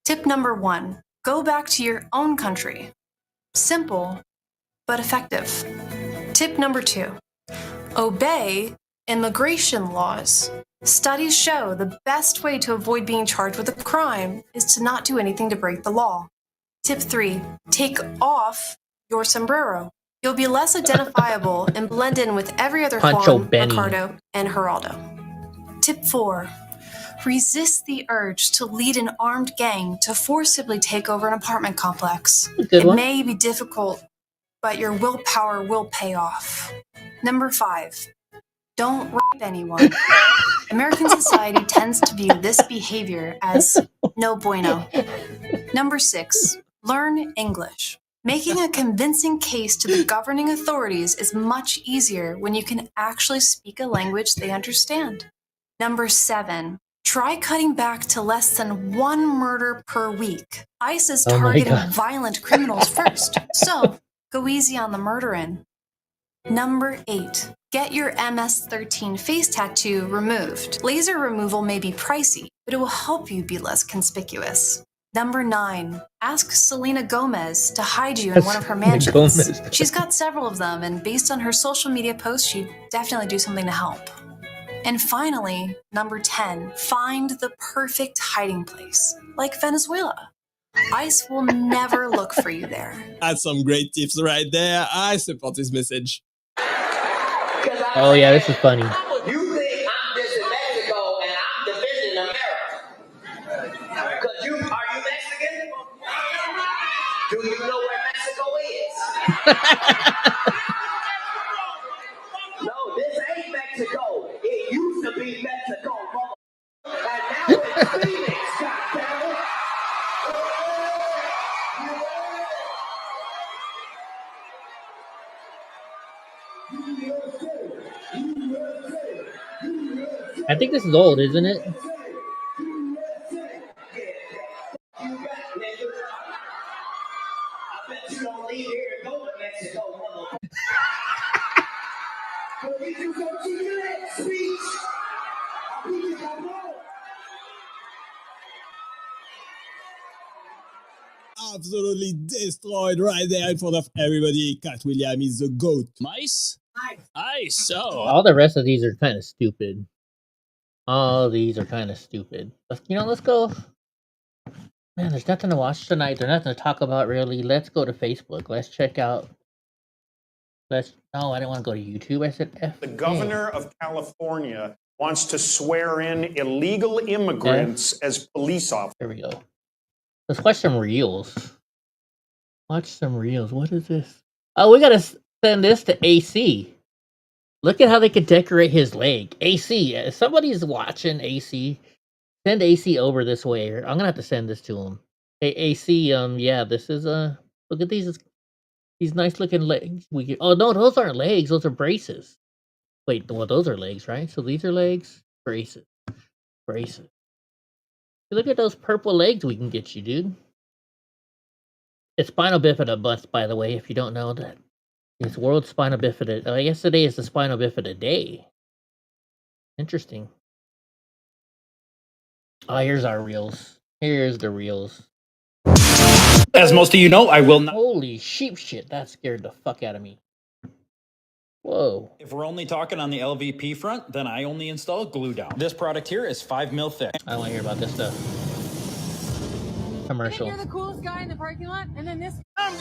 Tip number 1. Go back to your own country. Simple, but effective. Tip number 2. Obey immigration laws. Studies show the best way to avoid being charged with a crime is to not do anything to break the law. Tip 3. Take off your sombrero. You'll be less identifiable and blend in with every other Pancho Juan, Benny. Ricardo, and Geraldo. Tip 4. Resist the urge to lead an armed gang to forcibly take over an apartment complex. Good It one. may be difficult, but your willpower will pay off. Number 5. Don't rape anyone. American society tends to view this behavior as no bueno. Number 6. Learn English. Making a convincing case to the governing authorities is much easier when you can actually speak a language they understand. Number 7. Try cutting back to less than 1 murder per week. ICE is Oh my targeting God. violent criminals first, so go easy on the murderin'. Number 8. Get your MS-13 face tattoo removed. Laser removal may be pricey, but it will help you be less conspicuous. Number 9. Ask Selena Gomez to hide you in one of her Selena mansions. Gomez. She's got several of them, and based on her social media posts, she'd definitely do something to help. And finally, number 10, find the perfect hiding place, like Venezuela. ICE will never look for you there. That's some great tips right there. I support this message. Oh yeah, this is funny. You think I'm just in Mexico and I'm defending America? Because are you Mexican? Do you know where Mexico is? No, this ain't Mexico. It used to be Mexico, and now it's Phoenix, goddammit. I think this is old, isn't it? I bet you don't leave here and go to Mexico, motherfucker. But did you go to your next speech? I beat you by blood. Absolutely destroyed right there in front of everybody. Cat William is the GOAT. Nice. Nice. Oh. All the rest of these are kind of stupid. All these are kind of stupid. Let's go. Man, there's nothing to watch tonight. There's nothing to talk about really. Let's go to Facebook. Let's check out. No, I didn't want to go to YouTube. I said F. The governor of California wants to swear in illegal immigrants as police officers. There we go. Let's watch some reels. Watch some reels. What is this? Oh, we gotta send this to AC. Look at how they could decorate his leg. AC. If somebody's watching AC, send AC over this way. I'm gonna have to send this to him. Hey, AC. Yeah, this is look at these nice looking legs. Oh no, those aren't legs. Those are braces. Wait, well, those are legs, right? So these are legs, braces. Look at those purple legs we can get you, dude. It's spinal bifida month, by the way, if you don't know that. It's World Spinal Bifida. I guess today is the Spinal Bifida Day. Interesting. Oh, here's our reels. Here's the reels. As most of you know, I will not. Holy sheep shit, that scared the fuck out of me. Whoa. If we're only talking on the LVP front, then I only install glue down. This product here is 5 mil thick. I don't want to hear about this stuff. Commercial. You're the coolest guy in the parking lot, and then this. I'm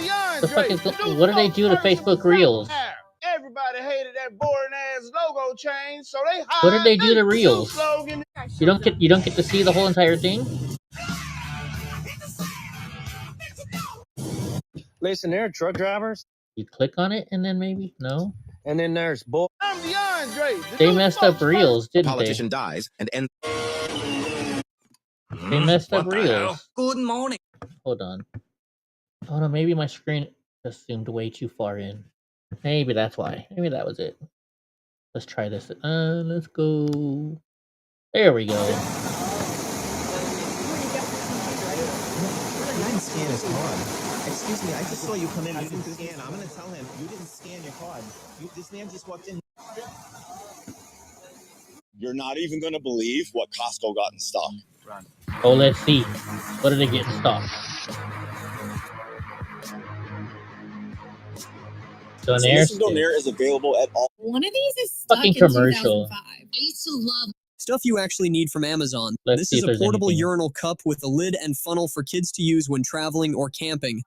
The fuck is what do they do to Facebook Reels? Everybody hated that boring ass logo change, so they What did they do to hired Reels? slogan. You don't get to see the whole entire thing? Listen, there are truck drivers. You click on it and then maybe no. And then there's bull. I'm DeAndre. They messed up reels, didn't Politician dies and ends. they? They messed up What the hell? reels. Good morning. Hold on. Hold on, maybe my screen just zoomed way too far in. Maybe that's why. Maybe that was it. Let's try this. Let's go. There we go. I didn't scan his card. Excuse me, I just saw you come in. You didn't scan. I'm going to tell him you didn't scan your card. This man just walked in. You're not even going to believe what Costco got in stock. Oh, let's see. What did they get in stock? Donaire. Donaire is available at all. One of these is stuck Fucking in commercial. 2005. I used to love Stuff you actually need from Amazon. Let's This see is if a there's portable anything. urinal cup with a lid and funnel for kids to use when traveling or camping.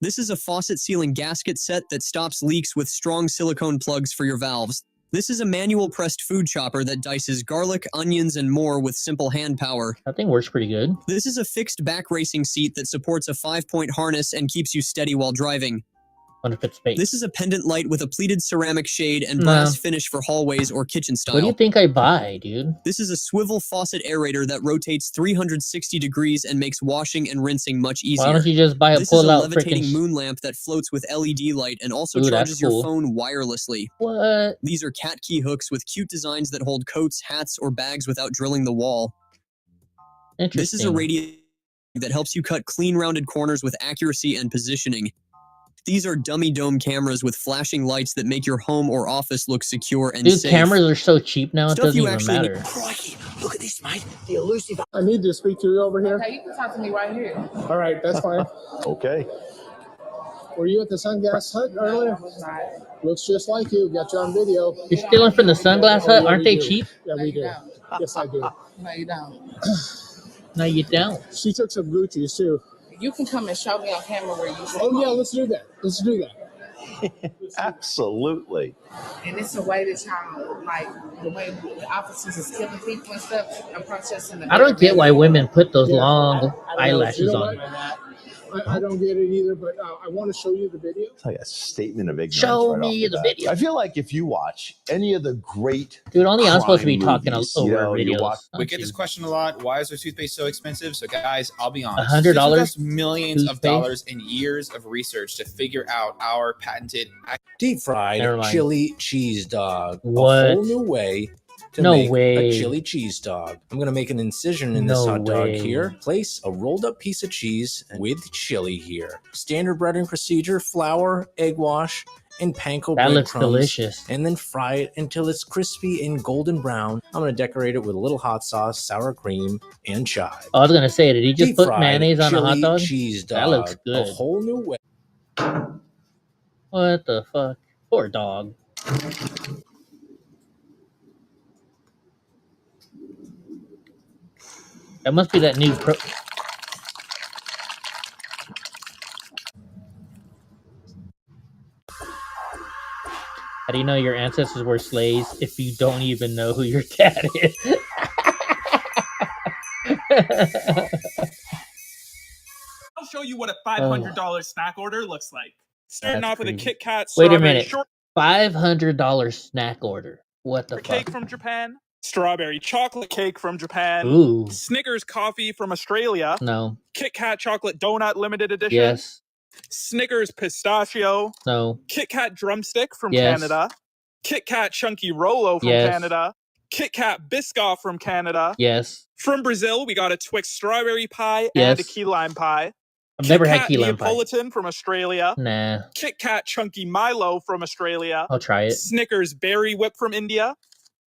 This is a faucet sealing gasket set that stops leaks with strong silicone plugs for your valves. This is a manual pressed food chopper that dices garlic, onions, and more with simple hand power. That thing works pretty good. This is a fixed back racing seat that supports a 5-point harness and keeps you steady while driving. Wonder if it's space. This is a pendant light with a pleated ceramic shade and No. brass finish for hallways or kitchen style. What do you think I buy, dude? This is a swivel faucet aerator that rotates 360 degrees and makes washing and rinsing much easier. Why don't you just buy a This is a pull-out levitating freaking? moon lamp that floats with LED light and also Ooh, that's charges your cool. phone wirelessly. What? These are cat key hooks with cute designs that hold coats, hats, or bags without drilling the wall. This is a Interesting. radiator that helps you cut clean rounded corners with accuracy and positioning. These are dummy dome cameras with flashing lights that make your home or office look secure and Dude, safe. cameras are so cheap now. It Stuff doesn't you even actually need- matter. Look at this, mate. The elusive. I need to speak to you over here. Okay, you can talk to me right here. All right, that's fine. Okay. Were you at the Sunglass Hut earlier? Looks just like you. Got you on video. You're stealing from the Sunglass Hut? yeah, Aren't we they do. cheap? Yeah, we do. Yes, I do. No, you don't. No, you don't. She took some Gucci's too. You can come and show me on camera where you Oh yeah, let's do that. Let's do that. Absolutely. And it's a way that y'all, like, the way the officers is killing people and stuff, and protesting. I don't get why women put those Yeah, long I don't know. eyelashes You know on. what? I don't get it either, but I want to show you the video. It's like a statement of ignorance. Show right me off the bat. video. I feel like if you watch any of the great Dude, only I'm supposed to be crime talking movies, over you know, you videos. watch- We get this question a lot. Why is their toothpaste so expensive? So, guys, I'll be honest. $100 It took us millions of toothpaste? dollars and years of research to figure out our patented. Deep fried Never mind. chili cheese dog. What? A whole new way to No make way. a chili cheese dog. I'm going to make an incision in this No hot dog way. here. Place a rolled up piece of cheese with chili here. Standard breading procedure, flour, egg wash, and panko That looks breadcrumbs. delicious. And then fry it until it's crispy and golden brown. I'm going to decorate it with a little hot sauce, sour cream, and chive. I was gonna say, did he just Deep put fried mayonnaise on a hot chili dog? cheese dog. That looks A good. whole new way. What the fuck? Poor dog. That must be that new pro. How do you know your ancestors were slaves if you don't even know who your dad is? I'll show you what a $500 snack order looks like. Starting That's off with a crazy. Kit Kat Wait a strawberry minute. shortcake $500 snack order. What the fuck? from Japan, strawberry chocolate cake from Japan, Ooh. Snickers coffee from Australia, No. Kit Kat chocolate donut limited edition, Yes. Snickers pistachio, No. Kit Kat drumstick from Yes. Canada, Kit Kat chunky Rolo from Yes. Canada, Kit Kat Biscoff from Canada. Yes. From Brazil, we got a Twix strawberry pie Yes. and a key lime pie. I've never Kit had Kat key lime pie. Neapolitan from Australia. Nah. Kit Kat chunky Milo from Australia. I'll try it. Snickers berry whip from India.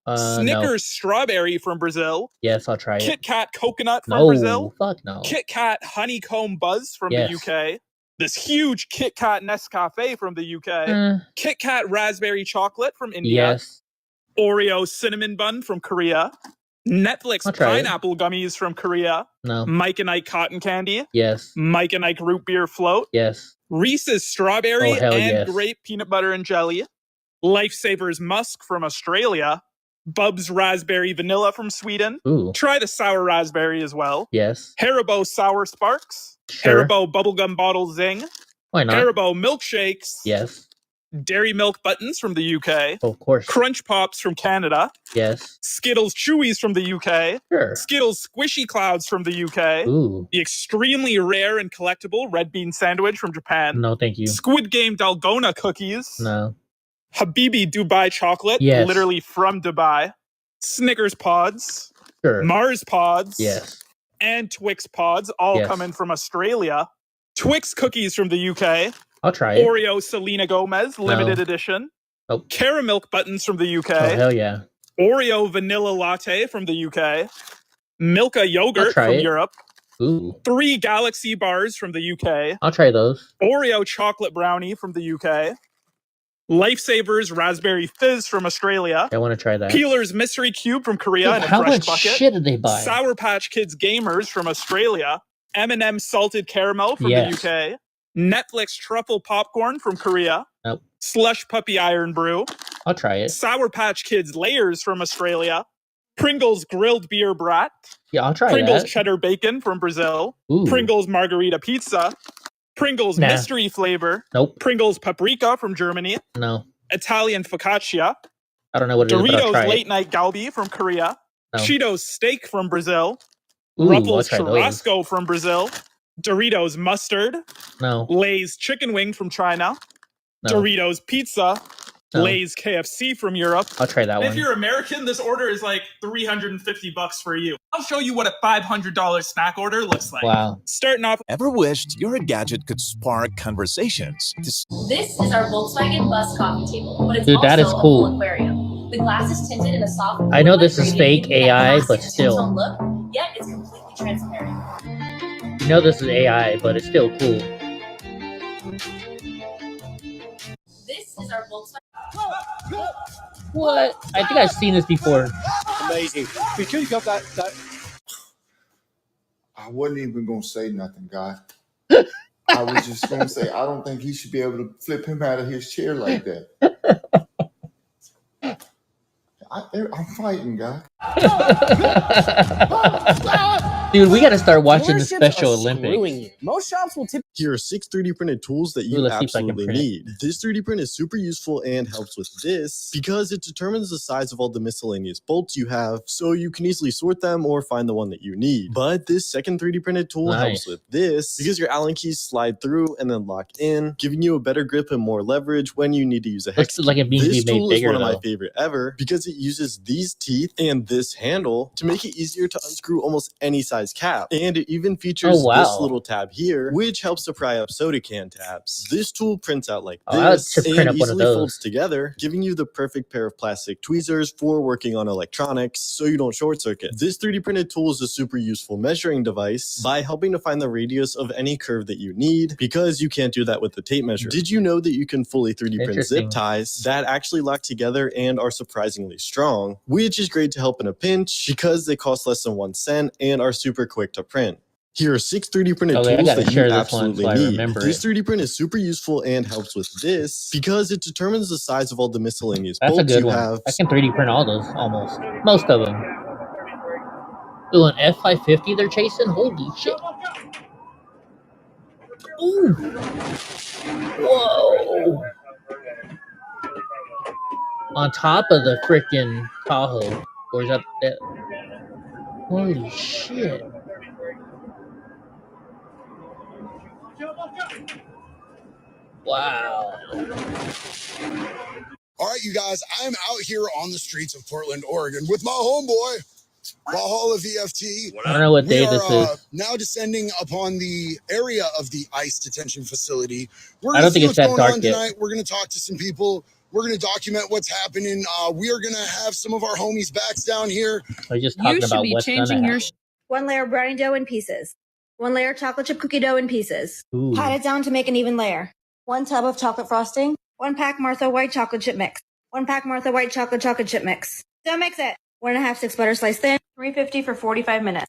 No. Snickers strawberry from Brazil. Yes, I'll try it. Kit Kat coconut from No. Brazil. Fuck no. Kit Kat honeycomb buzz from Yes. the UK. This huge Kit Kat Nescafe from the UK. Eh. Kit Kat raspberry chocolate from India. Yes. Oreo cinnamon bun from Korea. Netflix I'll try it. pineapple gummies from Korea. No. Mike and Ike cotton candy. Yes. Mike and Ike root beer float. Yes. Reese's strawberry Oh, hell and yes. grape peanut butter and jelly. Lifesavers musk from Australia. Bub's raspberry vanilla from Sweden. Ooh. Try the sour raspberry as well. Yes. Haribo sour sparks. Sure. Haribo bubblegum bottle zing. Why not? Haribo milkshakes. Yes. Dairy Milk Buttons from the UK. Of course. Crunch Pops from Canada. Yes. Skittles Chewies from the UK. Sure. Skittles Squishy Clouds from the UK. Ooh. The extremely rare and collectible Red Bean Sandwich from Japan. No, thank you. Squid Game Dalgona Cookies. No. Habibi Dubai Chocolate. Yes. Literally from Dubai. Snickers Pods. Sure. Mars Pods. Yes. And Twix Pods, all Yes. coming from Australia. Twix Cookies from the UK. I'll try it. Oreo Selena Gomez, limited edition. Nope. Caramilk Buttons from the UK. Oh, hell yeah. Oreo Vanilla Latte from the UK. Milka Yogurt try from it. Europe. Ooh. 3 Galaxy Bars from the UK. I'll try those. Oreo Chocolate Brownie from the UK. Lifesavers Raspberry Fizz from Australia. I want to try that. Peeler's Mystery Cube from Korea Dude, in a how fresh much bucket. shit did they buy? Sour Patch Kids Gamers from Australia. M&M Salted Caramel from Yes. the UK. Netflix Truffle Popcorn from Korea. Nope. Slush Puppy Iron Brew. I'll try it. Sour Patch Kids Layers from Australia. Pringles Grilled Beer Brat. Yeah, I'll try Pringles that. Cheddar Bacon from Brazil. Ooh. Pringles Margarita Pizza. Pringles Nah. Mystery Flavor. Nope. Pringles Paprika from Germany. No. Italian Focaccia. I don't know what it is, but I'll Doritos try Late it. Night Galbi from Korea. No. Cheetos Steak from Brazil. Ooh, I'll Ruffles try those. Churrasco from Brazil. Doritos Mustard. No. Lay's Chicken Wing from China. No. Doritos Pizza. No. Lay's KFC from Europe. I'll try that If one. you're American, this order is like $350 for you. I'll show you what a $500 snack order looks like. Wow. Starting off. Ever wished your gadget could spark conversations? This is our Volkswagen Bus coffee table, but it's Dude, that also is a cool. full aquarium. The glass is tinted in a soft. I know this is gradient, fake giving it that AI, classic but still. two-tone look, yet it's completely transparent. You know this is AI, but it's still cool. This is our Volkswagen. What? I think I've seen this before. Amazing. Because you got that. I wasn't even gonna say nothing, guy. I was just gonna say I don't think he should be able to flip him out of his chair like that. I'm fighting, guy. Dude, we gotta start watching the Dealerships Special are Olympics. screwing you. Most shops will tip. Here are 6 3D printed tools that Ooh, you let's see if I can absolutely print it. need. This 3D print is super useful and helps with this because it determines the size of all the miscellaneous bolts you have, so you can easily sort them or find the one that you need. But this second 3D printed tool Nice. helps with this because your Allen keys slide through and then lock in, giving you a better grip and more leverage when you need to use a hex Looks like it needs to This be made tool is bigger, one of my though. favorite ever because it uses these teeth and this handle to make it easier to unscrew almost any size cap. And it even features Oh, wow. this little tab here, which helps to pry up soda can tabs. This tool prints out like Oh, I would this just print and up one of easily those. folds together, giving you the perfect pair of plastic tweezers for working on electronics so you don't short circuit. This 3D printed tool is a super useful measuring device by helping to find the radius of any curve that you need because you can't do that with the tape measure. Did you know that you can fully 3D print Interesting. zip ties that actually lock together and are surprisingly strong, which is great to help in a pinch because they cost less than 1 cent and are super quick to print. Here are 6 3D printed Okay, I tools gotta that you share this one absolutely so I need. remember This it. 3D print is super useful and helps with this because it determines the size of all the miscellaneous That's a bolts good you one. have. I can 3D print all those, almost. Most of them. Ooh, an F-550 they're chasing? Holy shit. Ooh. Whoa. On top of the freaking Tahoe. Or is that... Holy shit. Wow. All right, you guys, I'm out here on the streets of Portland, Oregon with my homeboy, Valhalla VFT. I don't know what day We are, this is. now descending upon the area of the ICE detention facility. We're I gonna don't see think it's what's that going on dark yet. tonight. We're going to talk to some people. We're going to document what's happening. We are going to have some of our homies backs down here. I was just talking about what's gonna happen. One layer brownie dough in pieces. 1 layer chocolate chip cookie dough in pieces. Ooh. Pat it down to make an even layer. 1 tub of chocolate frosting. 1 pack Martha White chocolate chip mix. 1 pack Martha White chocolate chip mix. Don't mix it. 1.5 sticks butter sliced thin. 350 for 45 minutes.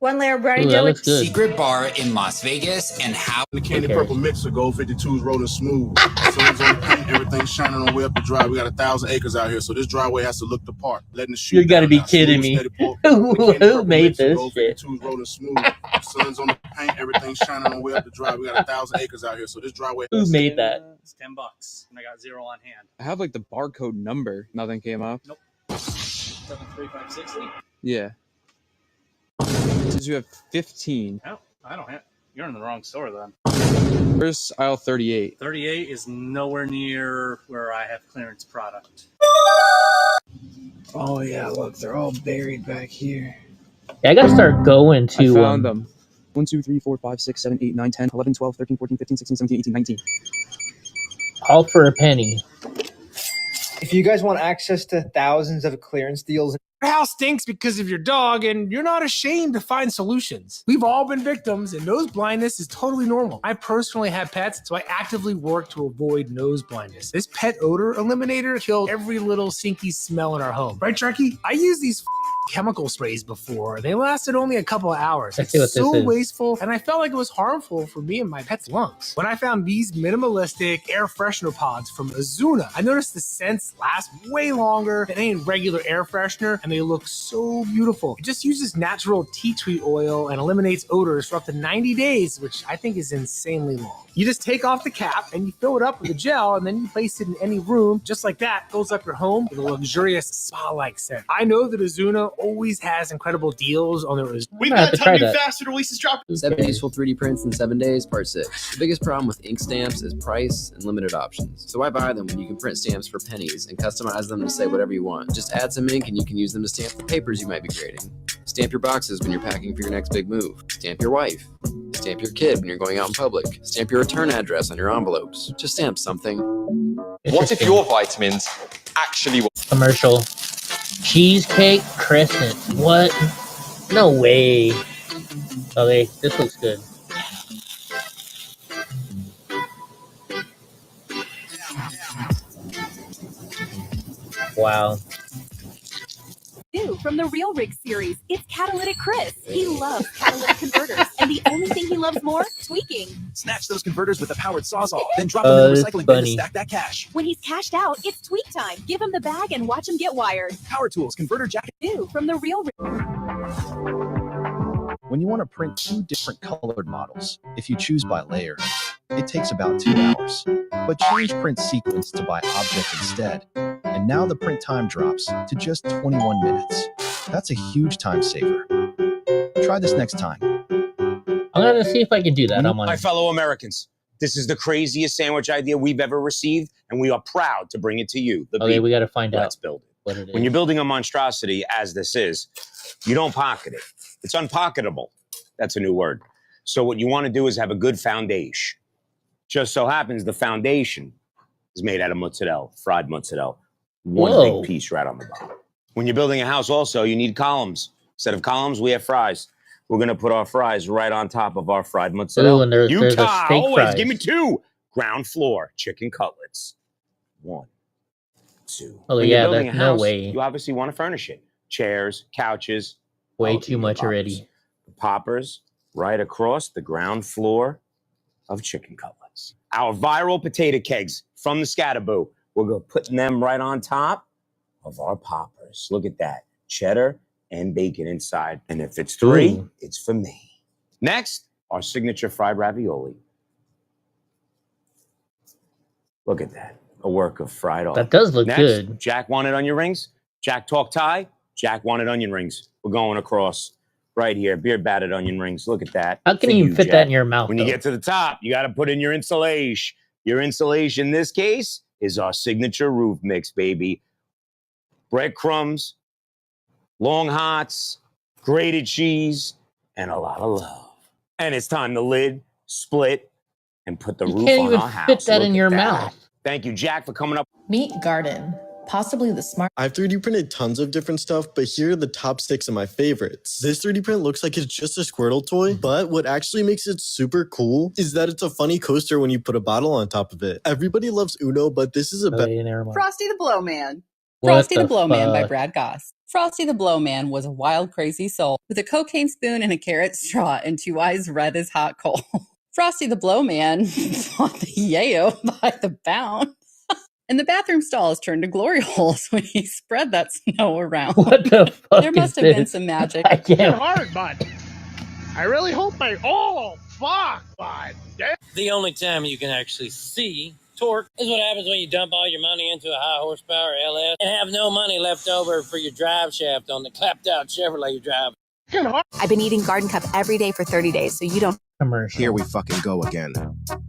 1 layer brownie Ooh, dough that with looks good. Secret bar in Las Vegas and how The candy Okay. purple mixer, Gold 52's rolling smooth. Sun's on the paint, everything's shining on the way up the drive. We got 1,000 acres out here, so this driveway has to look the part. Letting the shoot You gotta down be now. kidding Smooth, me. steady pull. Who The candy purple made mixer, this Gold shit? 52's rolling smooth. Sun's on the paint, everything's shining on the way up the drive. We got 1,000 acres out here, so this driveway. Who made that? It's $10, and I got 0 on hand. I have like the barcode number. Nothing came up. Nope. 73560. Yeah. It says you have 15. No, I don't have. You're in the wrong store then. Where's aisle 38? 38 is nowhere near where I have clearance product. Oh yeah, look, they're all buried back here. Yeah, I gotta start going I to found them. 1, 2, 3, 4, 5, 6, 7, 8, 9, 10, 11, 12, 13, 14, 15, 16, 17, 18, 19. all for a penny. If you guys want access to thousands of clearance deals, Your house stinks because of your dog, and you're not ashamed to find solutions. We've all been victims, and nose blindness is totally normal. I personally have pets, so I actively work to avoid nose blindness. This pet odor eliminator killed every little stinky smell in our home. Right, Sharky? I use these chemical sprays before. They lasted only a couple of hours. Let's see what It's so this is. wasteful, and I felt like it was harmful for me and my pet's lungs. When I found these minimalistic air freshener pods from Azuna, I noticed the scents last way longer than any regular air freshener, and they look so beautiful. It just uses natural tea tree oil and eliminates odors for up to 90 days, which I think is insanely long. You just take off the cap and you fill it up with the gel, and then you place it in any room. Just like that, fills up your home with a luxurious spa-like scent. I know that Azuna always has incredible deals on their We've got 10 new faster releases dropping. 7 useful 3D prints in 7 days, part 6. The biggest problem with ink stamps is price and limited options. So why buy them when you can print stamps for pennies and customize them to say whatever you want? Just add some ink and you can use them to stamp the papers you might be creating. Stamp your boxes when you're packing for your next big move. Stamp your wife. Stamp your kid when you're going out in public. Stamp your return address on your envelopes. Just stamp something. What if your vitamins actually... Commercial. Cheesecake Crescent. What? No way. Okay, this looks good. Wow. New from the Real Rig series, it's Catalytic Chris. He loves catalytic converters, and the only thing he loves more, tweaking. Snatch those converters with the powered Sawzall, then drop them in the recycling bin to stack that cash. When he's cashed out, it's tweak time. Give him the bag and watch him get wired. Power Tools Converter Jacket. New from the Real Rig. When you want to print 2 different colored models, if you choose by layer, it takes about 2 hours. But change print sequence to by object instead, and now the print time drops to just 21 minutes. That's a huge time saver. Try this next time. I'm gonna see if I can do that on My my. fellow Americans, this is the craziest sandwich idea we've ever received, and we are proud to bring it to you. The Okay, people. we got to find Let's out build it. what it is. When you're building a monstrosity, as this is, you don't pocket it. It's unpocketable. That's a new word. So what you want to do is have a good foundation. Just so happens the foundation is made out of mozzarella, fried mozzarella. One Whoa. big piece right on the bottom. When you're building a house also, you need columns. Instead of columns, we have fries. We're going to put our fries right on top of our fried mozzarella. Ooh, and there's the Utah, steak always fries. give me 2. Ground floor, chicken cutlets. 1, 2. Oh, When you're yeah, building that's a no house, way. You obviously want to furnish it. Chairs, couches. Way Oh, too much poppers. already. Poppers right across the ground floor of chicken cutlets. Our viral potato kegs from the Scatterboo. We're going to put them right on top of our poppers. Look at that. Cheddar and bacon inside. And if it's 3, Ooh. it's for me. Next, our signature fried ravioli. Look at that. A work of fried art. That does look Next, good. Jack wanted onion rings. Jack talk Thai. Jack wanted onion rings. We're going across right here. Beard battered onion rings. Look at that. How can For you you, fit that Jack. in your mouth? When you though? get to the top, you got to put in your insulation. Your insulation in this case is our signature roof mix, baby. Breadcrumbs, long hots, grated cheese, and a lot of love. And it's time to lid, split, and put the You roof can't on even our house. fit that Look in at your that. mouth. Thank you, Jack, for coming up. Meet Garden, possibly the smart. I've 3D printed tons of different stuff, but here are the top 6 of my favorites. This 3D print looks like it's just a Squirtle toy, but what actually makes it super cool is that it's a funny coaster when you put a bottle on top of it. Everybody loves Uno, but this is a better. Okay, never mind. Frosty the Blowman. What Frosty the the Blowman by fuck? Brad Goss. Frosty the Blowman was a wild, crazy soul with a cocaine spoon and a carrot straw and 2 eyes red as hot coal. Frosty the Blowman fought the yayo by the pound. And the bathroom stalls turned to glory holes when he spread that snow around. What the fuck There must have been some magic. I can't. hard, bud. I really hope my fuck, bud. The only time you can actually see torque is what happens when you dump all your money into a high horsepower LS and have no money left over for your drive shaft on the clapped out Chevrolet you drive. I've been eating Garden Cup every day for 30 days, so you don't. Commercial. Here we fucking go again.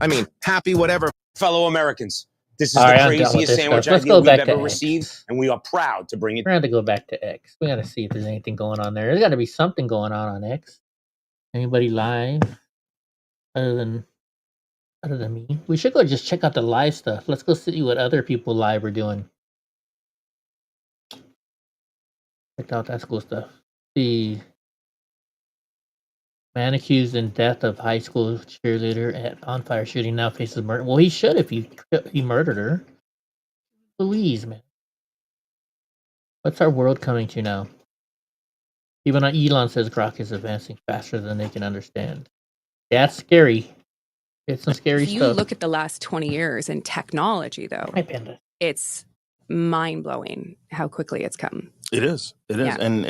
I mean, happy whatever, fellow Americans. This is All right, the I'm done with craziest this sandwich stuff. Let's idea go we've back to ever X. received, and we are proud to bring it. We're gonna have to go back to X. We gotta see if there's anything going on there. There's gotta be something going on X. Anybody live other than me? We should go just check out the live stuff. Let's go see what other people live are doing. Check out that cool stuff. The man accused in death of high school cheerleader at bonfire shooting now faces murder. Well, he should if he murdered her. Louise, man. What's our world coming to now? Even Elon says Grok is advancing faster than they can understand. That's scary. It's some scary If you stuff. look at the last 20 years in technology, though, Hi, Panda. it's mind-blowing how quickly it's come. It is. Yeah. And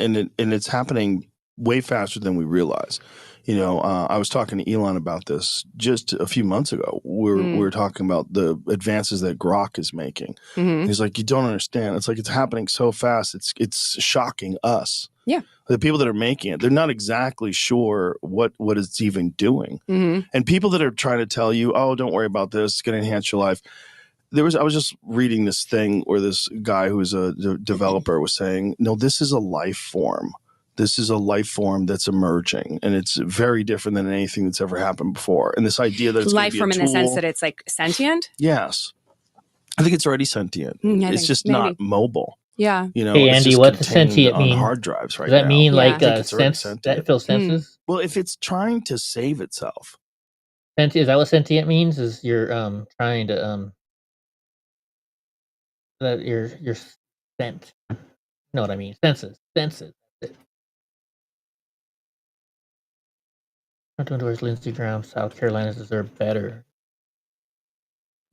it's happening way faster than we realize. You know, I was talking to Elon about this just a few months ago. We were talking about the advances that Grok is making. Mhm. He's like, you don't understand. It's like it's happening so fast. It's shocking us. Yeah. The people that are making it, they're not exactly sure what it's even doing. Mhm. And people that are trying to tell you, oh, don't worry about this, it's going to enhance your life. I was just reading this thing where this guy who's a developer was saying, no, this is a life form. This is a life form that's emerging, and it's very different than anything that's ever happened before. And this idea that it's Life gonna form be in a the sense tool- that it's like sentient. yes, I think it's already sentient. I It's think just maybe. not mobile. Yeah. You know, Hey, it's Andy, just what does contained sentient on mean? hard drives right Does that now. mean I like think it's already sense sentient. that feels senses? Well, if it's trying to save itself, Is that what sentient means? Is you're trying to that you're sent. You know what I mean? Senses. Front doors, Lindsey Graham, South Carolina deserve better.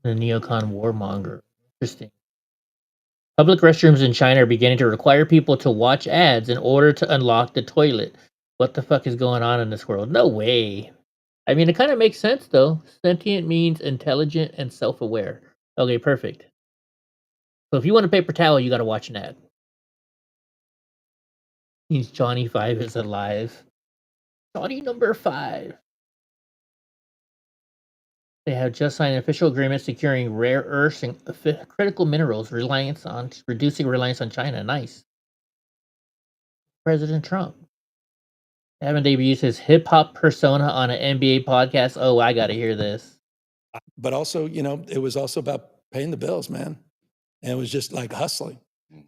The neocon warmonger. Interesting. Public restrooms in China are beginning to require people to watch ads in order to unlock the toilet. What the fuck is going on in this world? No way. I mean, it kind of makes sense, though. Sentient means intelligent and self-aware. Okay, perfect. So if you want a paper towel, you got to watch an ad. Means Johnny 5 is alive. Johnny number 5. They have just signed an official agreement securing rare earths and critical minerals, reducing reliance on China. Nice. President Trump. Haven't debuted his hip hop persona on an NBA podcast? Oh, I got to hear this. But also, you know, it was also about paying the bills, man. And it was just like hustling.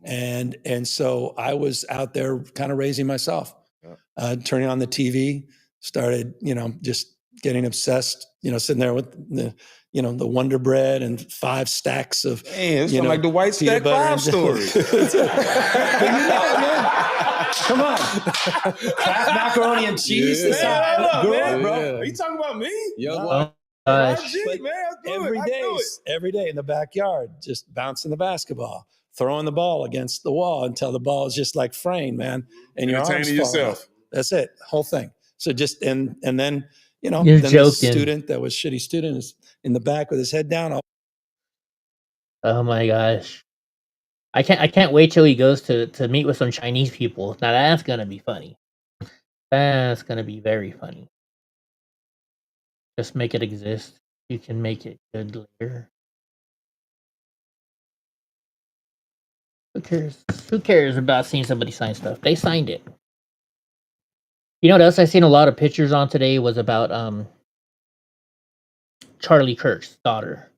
And so I was out there kind of raising myself, turning on the TV, started, you know, just getting obsessed, you know, sitting there with the, you know, the Wonder Bread and 5 stacks of, Hey, it's you know, like the White peanut Stack butter 5 and- story. Come on. Kraft macaroni and cheese. Yeah. This is how I grew up, bro. Yeah. Are you talking about me? Oh, But every day in the backyard, just bouncing the basketball, throwing the ball against the wall until the ball is just like framed, man. And your arms Entertaining fall yourself. off. That's it, whole thing. So just and then, you know, You're then this joking. student that was shitty student is in the back with his head down. Oh my gosh. I can't wait till he goes to meet with some Chinese people. Now that's gonna be funny. That's gonna be very funny. Just make it exist. You can make it good later. Who cares? Who cares about seeing somebody sign stuff? They signed it. You know what else I seen a lot of pictures on today was about Charlie Kirk's daughter.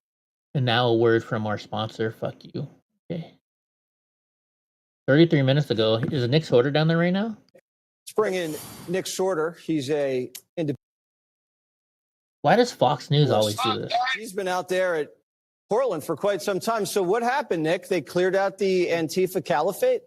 And now a word from our sponsor. Fuck you. Okay. 33 minutes ago. Is Nick Sorter down there right now? Let's bring in Nick Sorter. He's a Why does Fox News always do this? He's been out there at Portland for quite some time. So what happened, Nick? They cleared out the Antifa Caliphate?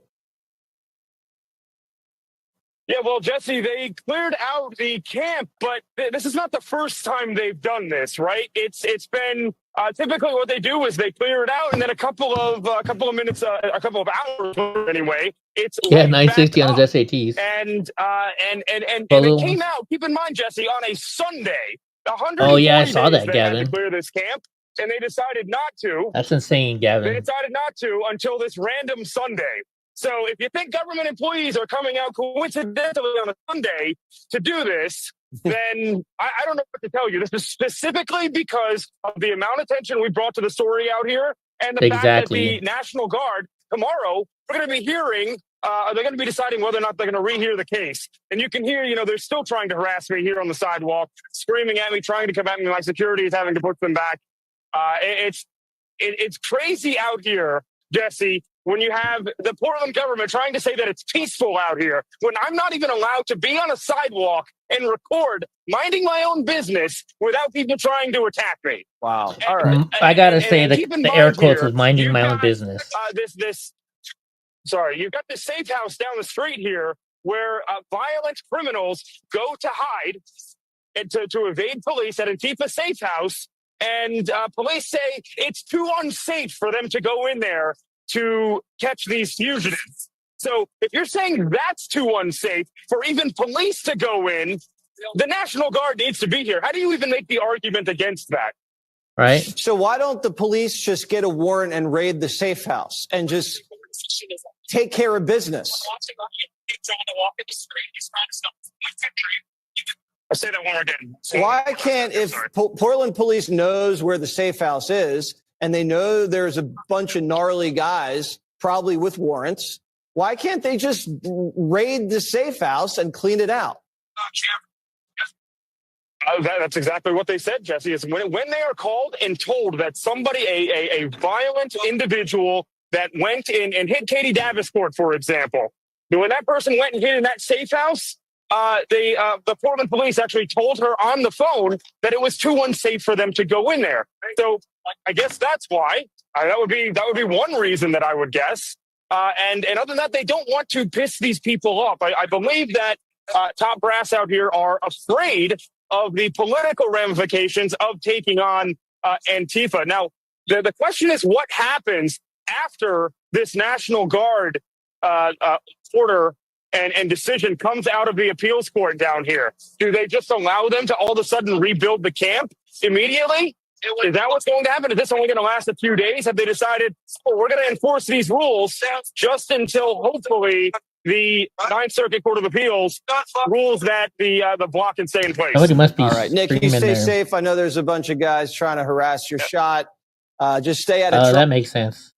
Yeah, well, Jesse, they cleared out the camp, but this is not the first time they've done this, right? It's been typically what they do is they clear it out, and then a couple of minutes, a couple of hours anyway, it's Yeah, right back 960 on up. his SATs. And it Balloons. came out. Keep in mind, Jesse, on a Sunday, 140 Oh yeah, I days saw that, they had to Gavin. clear this camp, and they decided not to. That's insane, They Gavin. decided not to until this random Sunday. So if you think government employees are coming out coincidentally on a Sunday to do this, then I don't know what to tell you. This is specifically because of the amount of attention we brought to the story out here and the fact that the National Guard tomorrow, we're going to be hearing, they're going to be deciding whether or not they're going to rehear the case. And you can hear, they're still trying to harass me here on the sidewalk, screaming at me, trying to come at me. My security is having to push them back. It's crazy out here, Jesse, when you have the Portland government trying to say that it's peaceful out here, when I'm not even allowed to be on a sidewalk and record, minding my own business without people trying to attack me. Wow. All right. I gotta say keep in the air mind quotes here, was minding you've my own got, business. You've got this safe house down the street here where violent criminals go to hide and to evade police at Antifa safe house. And police say it's too unsafe for them to go in there to catch these fugitives. So if you're saying that's too unsafe for even police to go in, the National Guard needs to be here. How do you even make the argument against that? Right. So why don't the police just get a warrant and raid the safe house and just take care of business? I'll say that one more again. Why can't, if Portland police knows where the safe house is and they know there's a bunch of gnarly guys, probably with warrants, why can't they just raid the safe house and clean it out? That's exactly what they said, Jesse. Is when they are called and told that somebody, a violent individual that went in and hit Katie Davenport, for example, when that person went and hid in that safe house, the Portland police actually told her on the phone that it was too unsafe for them to go in there. So I guess that's why. That would be one reason that I would guess. And other than that, they don't want to piss these people off. I believe that top brass out here are afraid of the political ramifications of taking on Antifa. Now, the question is what happens after this National Guard order and decision comes out of the appeals court down here? Do they just allow them to all of a sudden rebuild the camp immediately? Is that what's going to happen? Is this only going to last a few days? Have they decided, we're going to enforce these rules just until hopefully the Ninth Circuit Court of Appeals rules that the block can stay in place? Somebody must be All right, Nick, you screaming stay there. safe. I know there's a bunch of guys trying to harass your shot. Just stay out of Oh, trouble. that makes sense.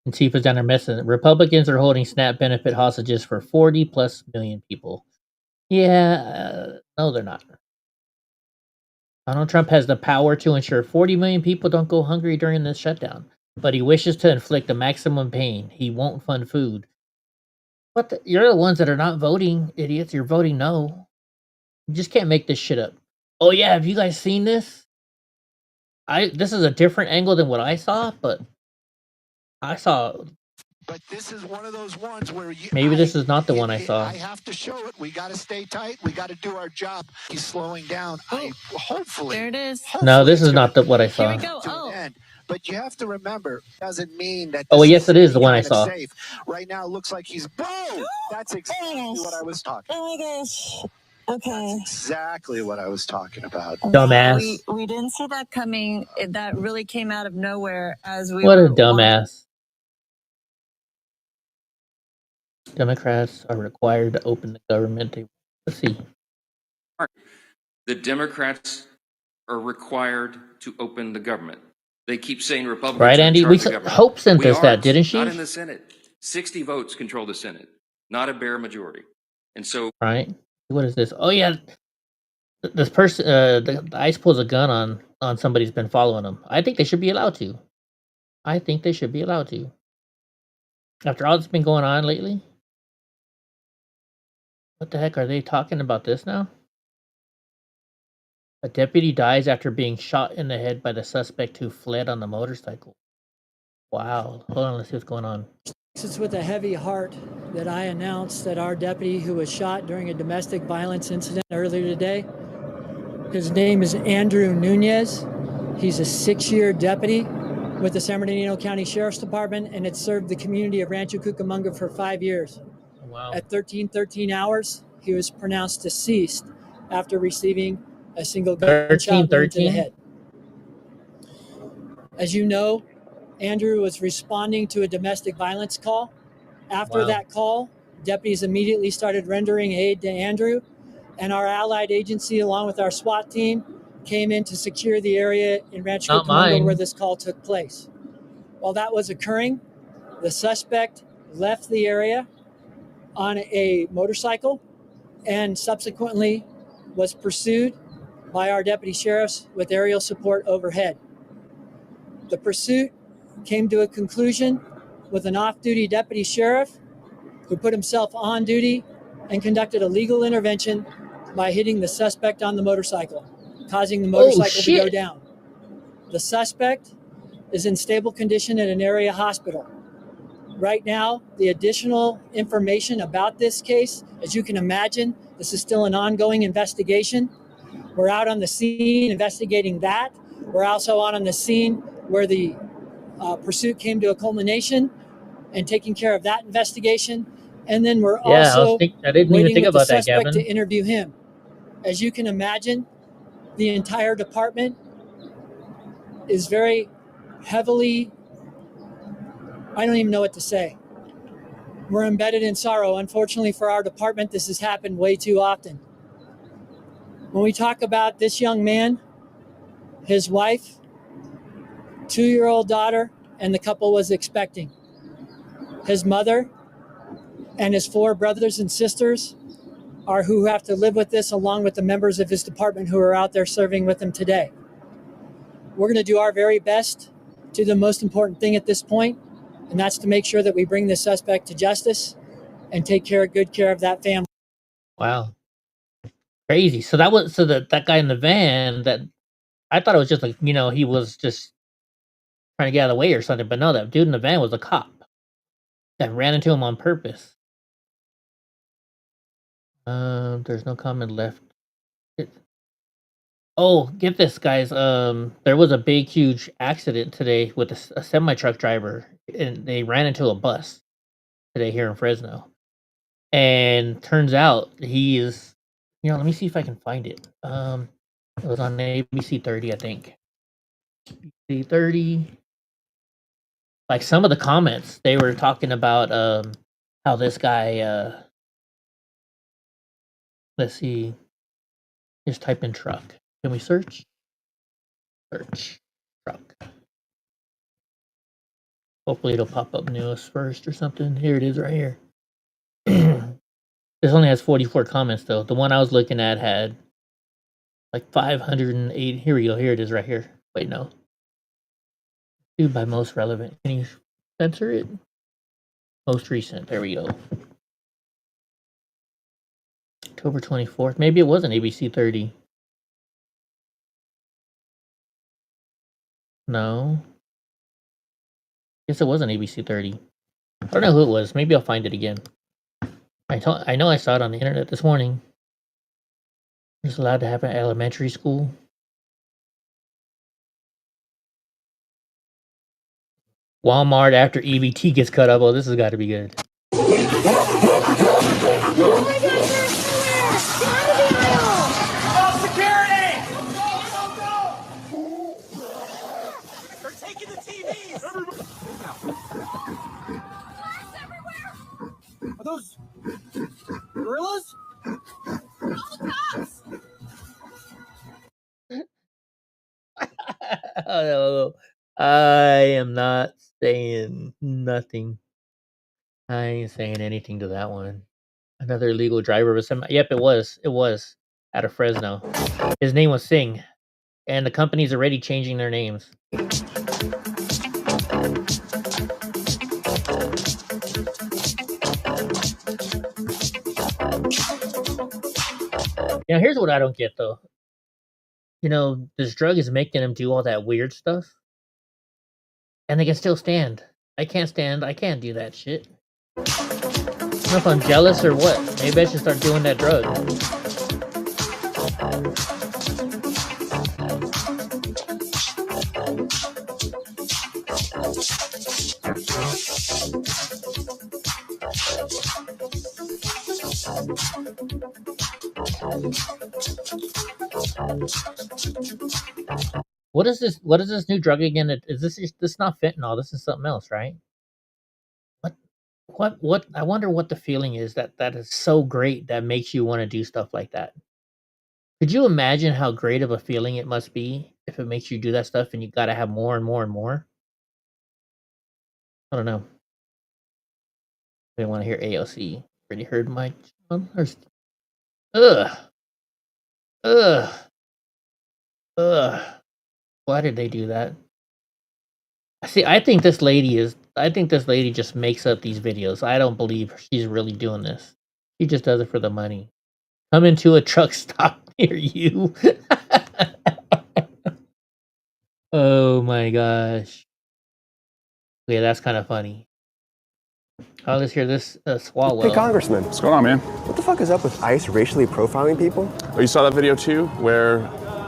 Antifa's down there messing. Republicans are holding SNAP benefit hostages for 40+ million people. Yeah, no, they're not. Donald Trump has the power to ensure 40 million people don't go hungry during this shutdown, but he wishes to inflict the maximum pain. He won't fund food. But you're the ones that are not voting, idiots. You're voting no. You just can't make this shit up. Oh yeah, have you guys seen this? This is a different angle than what I saw, but I saw. But this is one of those ones where Maybe this is not the one I saw. I have to show it. We got to stay tight. We got to do our job. He's slowing down. Hopefully. There it is. No, this is not what I saw. Here we go. Oh. But you have to remember, doesn't mean that. Oh, this yes, it is the one I kind of saw. Safe. Right now, it looks like he's. Boom! That's exactly what I was talking about. Oh my gosh. Okay. That's exactly what I was talking about. Dumbass. We didn't see that coming. That really came out of nowhere as we What a were dumbass. Democrats are required to open the government. Let's see. The Democrats are required to open the government. They keep saying Republicans Right, are in Andy? charge of the government. Hope sent We us that, aren't. didn't she? Not in the Senate. 60 votes control the Senate, not a bare majority. And so, Right? What is this? Oh yeah, this person, the ICE pulls a gun on somebody who's been following them. I think they should be allowed to. I think they should be allowed to. After all that's been going on lately. What the heck are they talking about this now? A deputy dies after being shot in the head by the suspect who fled on the motorcycle. Wow. Hold on, let's see what's going on. It's with a heavy heart that I announce that our deputy who was shot during a domestic violence incident earlier today, his name is Andrew Nunez. He's a 6-year deputy with the San Bernardino County Sheriff's Department and had served the community of Rancho Cucamonga for 5 years. Wow. At 13:13 hours, he was pronounced deceased after receiving a single gunshot wound to the 13:13? head. As you know, Andrew was responding to a domestic violence call. After Wow. that call, deputies immediately started rendering aid to Andrew, and our allied agency, along with our SWAT team, came in to secure the area in Rancho Not Cucamonga mine. where this call took place. While that was occurring, the suspect left the area on a motorcycle and subsequently was pursued by our deputy sheriffs with aerial support overhead. The pursuit came to a conclusion with an off-duty deputy sheriff who put himself on duty and conducted a legal intervention by hitting the suspect on the motorcycle, causing the motorcycle to go shit. down. The suspect is in stable condition at an area hospital. Right now, the additional information about this case, as you can imagine, this is still an ongoing investigation. We're out on the scene investigating that. We're also out on the scene where the pursuit came to a culmination and taking care of that investigation. And then we're Yeah, also I didn't even waiting think with the about that, suspect Gavin. to interview him. As you can imagine, the entire department is very heavily, I don't even know what to say. We're embedded in sorrow. Unfortunately for our department, this has happened way too often. When we talk about this young man, his wife, 2-year-old daughter, and the couple was expecting. His mother and his 4 brothers and sisters are who have to live with this, along with the members of his department who are out there serving with him today. We're going to do our very best to the most important thing at this point, and that's to make sure that we bring the suspect to justice and take good care of that family. Wow. Crazy. So that guy in the van, that I thought it was just like, he was just trying to get out of the way or something, but no, that dude in the van was a cop that ran into him on purpose. There's no comment left. Oh, get this, guys. There was a big, huge accident today with a semi-truck driver, and they ran into a bus today here in Fresno. And turns out he is, let me see if I can find it. It was on ABC 30, I think. ABC 30. Like some of the comments, they were talking about how this guy, let's see, just type in truck. Can we search? Search truck. Hopefully it'll pop up newest first or something. Here it is right here. This only has 44 comments though. The one I was looking at had like 508. Here we go. Here it is right here. Wait, no. Do by most relevant. Can you censor it? Most recent. There we go. October 24th. Maybe it wasn't ABC 30. No. Guess it wasn't ABC 30. I don't know who it was. Maybe I'll find it again. I know I saw it on the internet this morning. It's allowed to happen at elementary school. Walmart after EBT gets cut up. Oh, this has got to be good. Are those gorillas? Oh, I am not saying nothing. I ain't saying anything to that one. Another illegal driver was yep, it was out of Fresno. His name was Singh, and the company's already changing their names. Now, here's what I don't get though. This drug is making them do all that weird stuff, and they can still stand. I can't do that shit. I don't know if I'm jealous or what. Maybe I should start doing that drug. What is this? What is this new drug again? Is this not fentanyl? This is something else, right? What? I wonder what the feeling is that is so great that makes you want to do stuff like that. Could you imagine how great of a feeling it must be if it makes you do that stuff and you got to have more and more and more? I don't know. I didn't want to hear AOC. Already heard my. Ugh. Ugh. Ugh. Why did they do that? See, I think this lady just makes up these videos. I don't believe she's really doing this. She just does it for the money. Come into a truck stop near you. Oh my gosh. Yeah, that's kind of funny. Oh, let's hear this Swallow. Hey, Congressman. What's going on, man? What the fuck is up with ICE racially profiling people? Oh, you saw that video too, where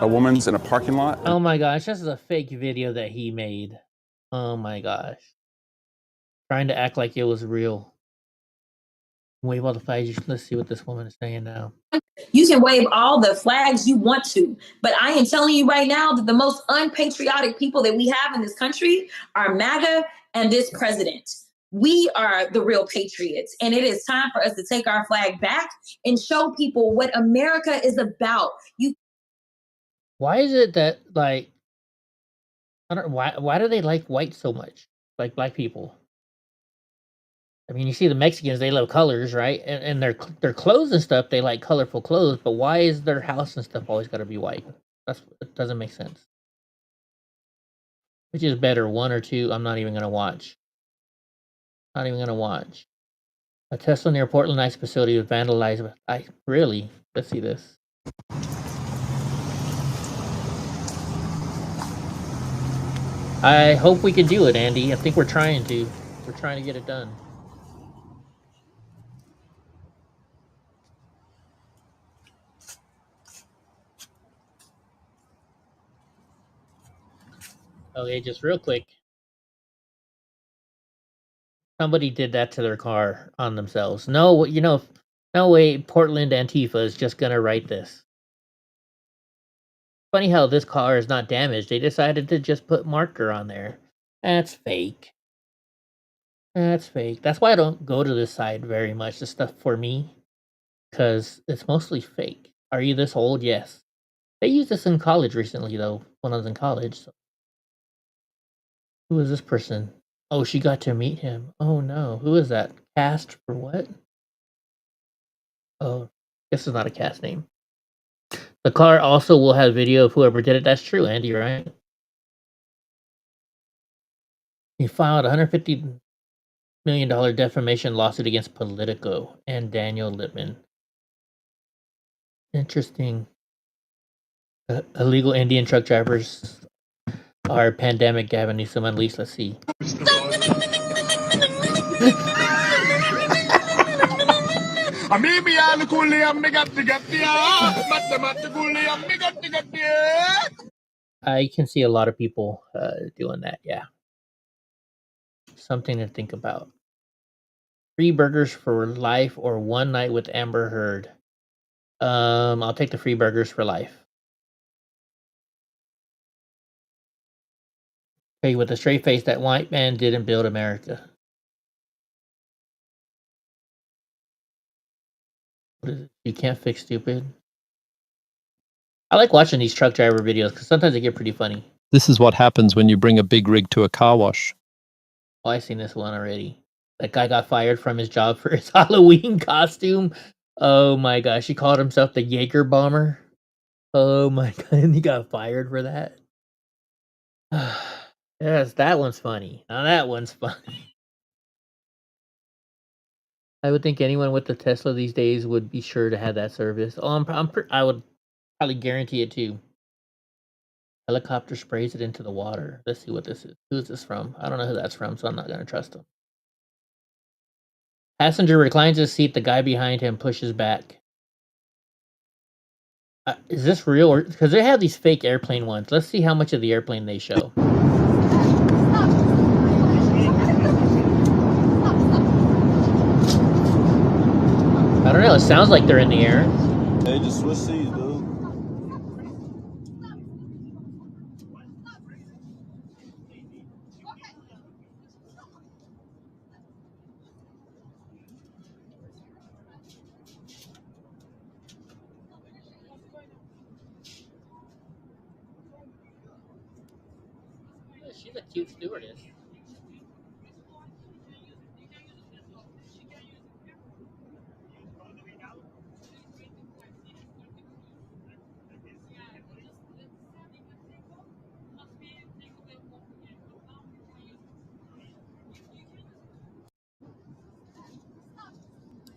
a woman's in a parking lot? Oh my gosh, this is a fake video that he made. Oh my gosh. Trying to act like it was real. Wave all the flags. Let's see what this woman is saying now. You can wave all the flags you want to, but I am telling you right now that the most unpatriotic people that we have in this country are MAGA and this president. We are the real patriots, and it is time for us to take our flag back and show people what America is about. Why is it that, like, I don't why do they like white so much? Like black people? I mean, you see the Mexicans, they love colors, right? And their clothes and stuff, they like colorful clothes, but why is their house and stuff always got to be white? It doesn't make sense. Which is better, 1 or 2? I'm not even going to watch. Not even going to watch. A Tesla near Portland ICE facility was vandalized. Really? Let's see this. I hope we can do it, Andy. I think we're trying to. We're trying to get it done. Okay, just real quick. Somebody did that to their car on themselves. No, no way Portland Antifa is just gonna write this. Funny how this car is not damaged. They decided to just put marker on there. That's fake. That's fake. That's why I don't go to this side very much. The stuff for me, because it's mostly fake. Are you this old? Yes. They used this in college recently, though. When I was in college. So. Who is this person? Oh, she got to meet him. Oh no, who is that? Cast for what? Oh, this is not a cast name. The car also will have video of whoever did it. That's true, Andy, right? He filed a $150 million defamation lawsuit against Politico and Daniel Lippman. Interesting. Illegal Indian truck drivers are pandemic Gavin Newsom unleashed. Let's see. I can see a lot of people doing that, yeah. Something to think about. Free burgers for life or one night with Amber Heard. I'll take the free burgers for life. Okay, with a straight face, that white man didn't build America. What is it? You can't fix stupid. I like watching these truck driver videos because sometimes they get pretty funny. This is what happens when you bring a big rig to a car wash. Oh, I've seen this one already. That guy got fired from his job for his Halloween costume. Oh my gosh, he called himself the Jaeger bomber. Oh my god, and he got fired for that. Yes, that one's funny. Now that one's funny. I would think anyone with the Tesla these days would be sure to have that service. Oh, I would probably guarantee it too. Helicopter sprays it into the water. Let's see what this is. Who's this from? I don't know who that's from, so I'm not going to trust him. Passenger reclines his seat. The guy behind him pushes back. Is this real? Or because they have these fake airplane ones. Let's see how much of the airplane they show. I don't know. It sounds like they're in the air. Hey, just switch seats, dude. She's a cute stewardess.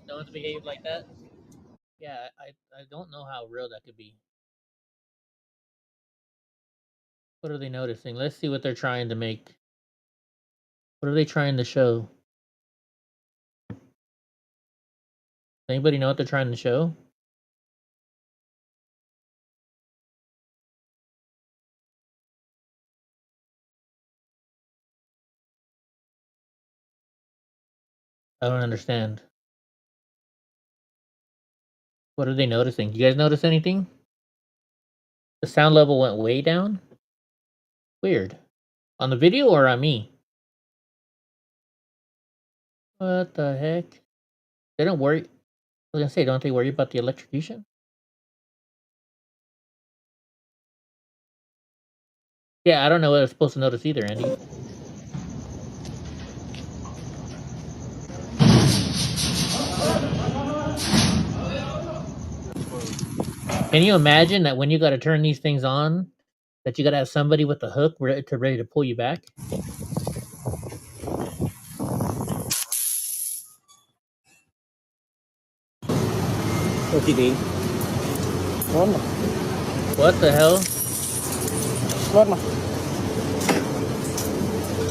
No one's behaved like that? Yeah, I don't know how real that could be. What are they noticing? Let's see what they're trying to make. What are they trying to show? Anybody know what they're trying to show? I don't understand. What are they noticing? You guys notice anything? The sound level went way down? Weird. On the video or on me? What the heck? They don't worry. I was gonna say, don't they worry about the electrocution? Yeah, I don't know what I was supposed to notice either, Andy. Can you imagine that when you got to turn these things on, that you got to have somebody with a hook ready to pull you back? OTD. What the hell?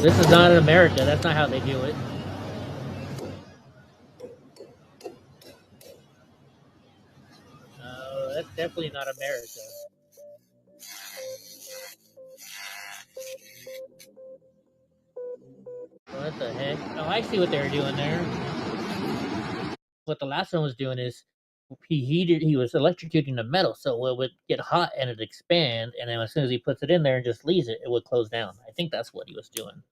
This is not in America. That's not how they do it. No, that's definitely not America. What the heck? Oh, I see what they were doing there. What the last one was doing is he was electrocuting the metal, so it would get hot and it'd expand, and then as soon as he puts it in there and just leaves it, it would close down. I think that's what he was doing.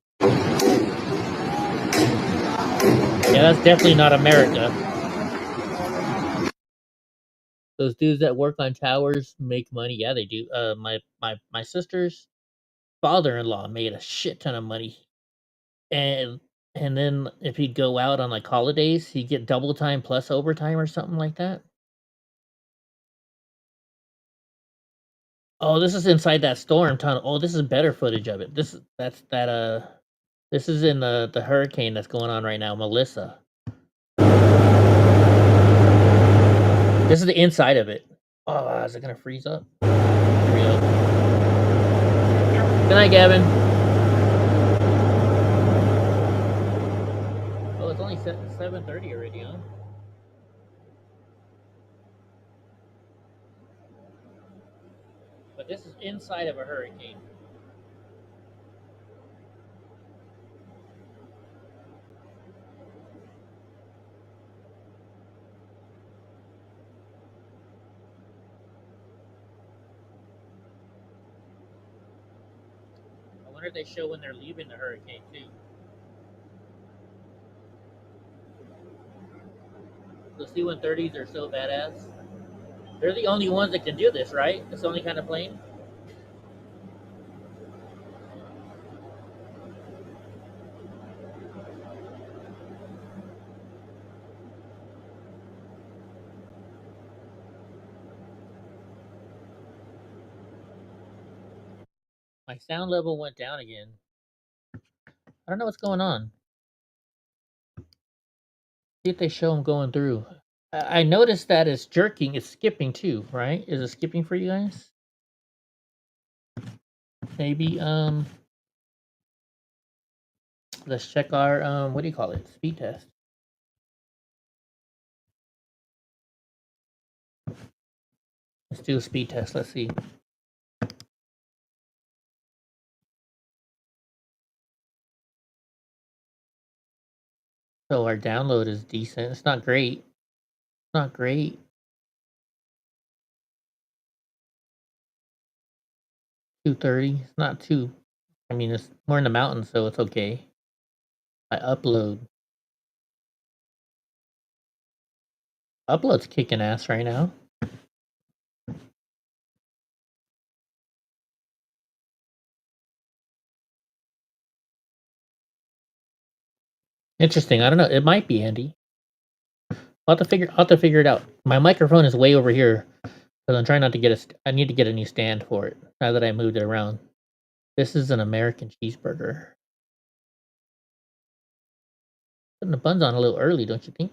Yeah, that's definitely not America. Those dudes that work on towers make money. Yeah, they do. My sister's father-in-law made a shit ton of money, and then if he'd go out on like holidays, he'd get double time plus overtime or something like that. Oh, this is inside that storm tunnel. Oh, this is better footage of it. This is this is in the hurricane that's going on right now, Melissa. This is the inside of it. Oh, is it gonna freeze up? Here we go. Good night, Gavin. Oh, it's only 7:30 already, huh? But this is inside of a hurricane. I wonder if they show when they're leaving the hurricane too. The C-130s are so badass. They're the only ones that can do this, right? It's the only kind of plane. My sound level went down again. I don't know what's going on. See if they show them going through. I noticed that it's jerking. It's skipping too, right? Is it skipping for you guys? Maybe let's check our what do you call it? Speed test. Let's do a speed test. Let's see. So our download is decent. It's not great. It's not great. 230. It's not too. I mean, it's more in the mountains, so it's okay. I upload. Upload's kicking ass right now. Interesting. I don't know. It might be Andy. I'll have to figure it out. My microphone is way over here, because I'm trying not to get I need to get a new stand for it now that I moved it around. This is an American cheeseburger. Putting the buns on a little early, don't you think?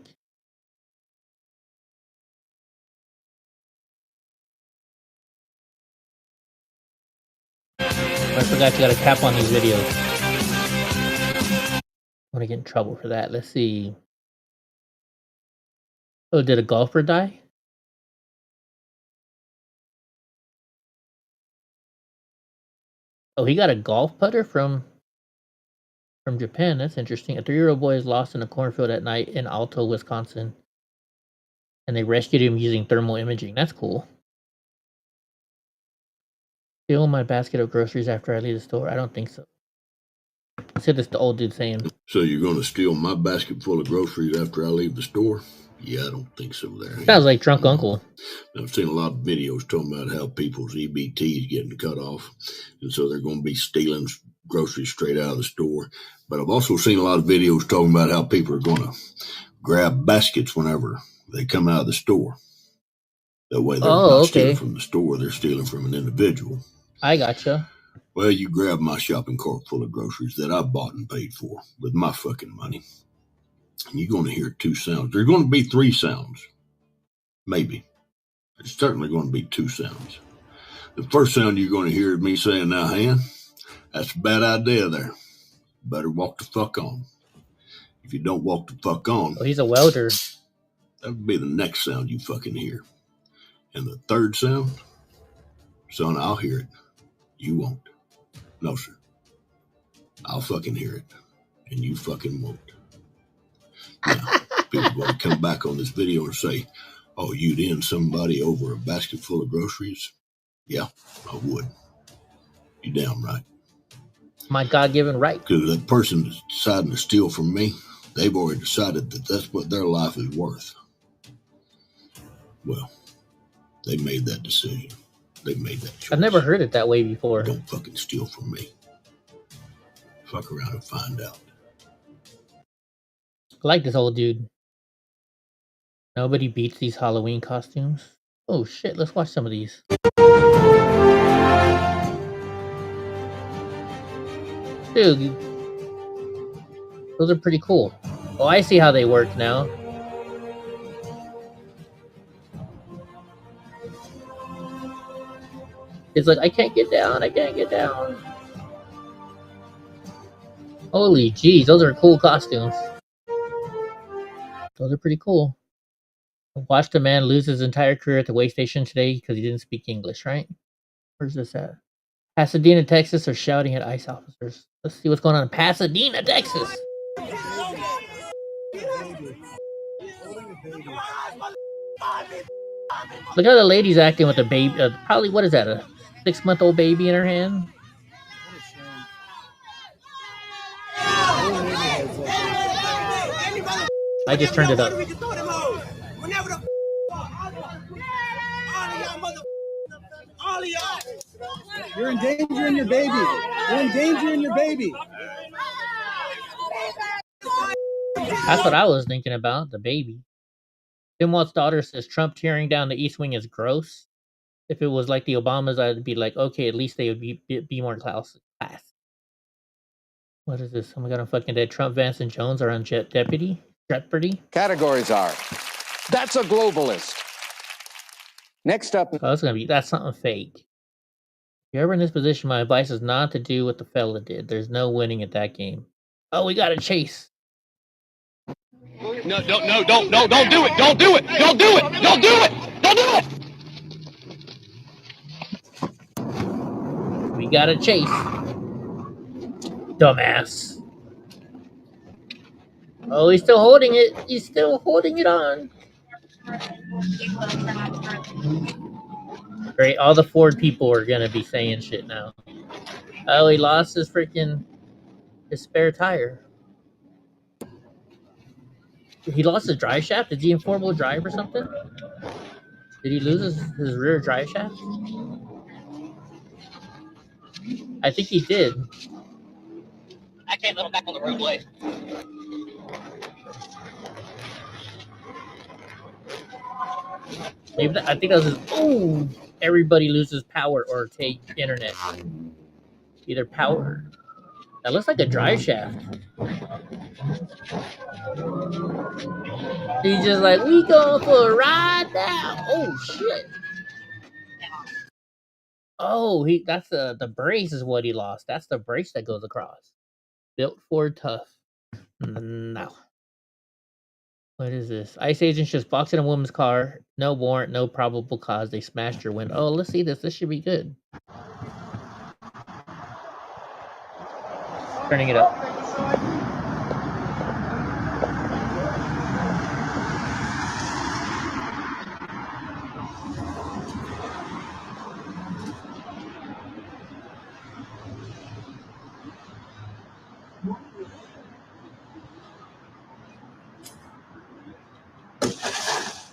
I forgot you got a cap on these videos. I want to get in trouble for that. Let's see. Oh, did a golfer die? Oh, he got a golf putter from Japan. That's interesting. A 3-year-old boy is lost in a cornfield at night in Alto, Wisconsin. And they rescued him using thermal imaging. That's cool. Steal my basket of groceries after I leave the store? I don't think so. I said this the old dude saying. So you're going to steal my basket full of groceries after I leave the store? Yeah, I don't think so there. Sounds like drunk uncle. I've seen a lot of videos talking about how people's EBT is getting cut off. And so they're going to be stealing groceries straight out of the store. But I've also seen a lot of videos talking about how people are going to grab baskets whenever they come out of the store. That way they're not stealing from the store, they're stealing from an individual. I gotcha. Well, you grab my shopping cart full of groceries that I bought and paid for with my fucking money. And you're going to hear 2 sounds. There's going to be 3 sounds. Maybe. There's certainly going to be 2 sounds. The first sound you're going to hear is me saying, now, Han, that's a bad idea there. Better walk the fuck on. If you don't walk the fuck on. Oh, he's a welder. That would be the next sound you fucking hear. And the third sound, son, I'll hear it. You won't. No, sir. I'll fucking hear it. And you fucking won't. Now, people are going to come back on this video and say, oh, you'd end somebody over a basket full of groceries? Yeah, I would. You damn right. My God-given right. Because that person that's deciding to steal from me, they've already decided that that's what their life is worth. Well, they made that decision. They made that choice. I've never heard it that way before. Don't fucking steal from me. Fuck around and find out. I like this old dude. Nobody beats these Halloween costumes. Oh shit, let's watch some of these. Dude, those are pretty cool. Oh, I see how they work now. It's like, I can't get down, I can't get down. Holy jeez, those are cool costumes. Those are pretty cool. Watched a man lose his entire career at the way station today because he didn't speak English, right? Where's this at? Pasadena, Texas are shouting at ICE officers. Let's see what's going on in Pasadena, Texas. Look how the lady's acting with the baby. Probably, what is that, a 6-month-old baby in her hand? I just turned it up. You're endangering your baby. You're endangering your baby. That's what I was thinking about, the baby. Tim Walt's daughter says Trump tearing down the East Wing is gross. If it was like the Obamas, I'd be like, okay, at least they would be more class. What is this? Oh my god, I'm fucking dead. Trump, Vance, and Jones are on Jeopardy. Categories are, that's a globalist. Next up. Oh, that's something fake. If you're ever in this position, my advice is not to do what the fella did. There's no winning at that game. Oh, we got to chase. No, don't do it. Don't do it. Don't do it. Don't do it. Don't do it. We got to chase. Dumbass. Oh, he's still holding it. He's still holding it on. Great. All the Ford people are going to be saying shit now. Oh, he lost his spare tire. He lost his drive shaft? Is he in four-wheel drive or something? Did he lose his rear drive shaft? I think he did. I can't let him back on the roadway. Maybe I think that was his. Oh, everybody loses power or take internet. Either power. That looks like a drive shaft. He's just like, we going for a ride now. Oh shit. Oh, that's the brace is what he lost. That's the brace that goes across. Built Ford tough. No. What is this? ICE agents just boxed in a woman's car. No warrant, no probable cause. They smashed her window. Oh, let's see this. This should be good. Turning it up.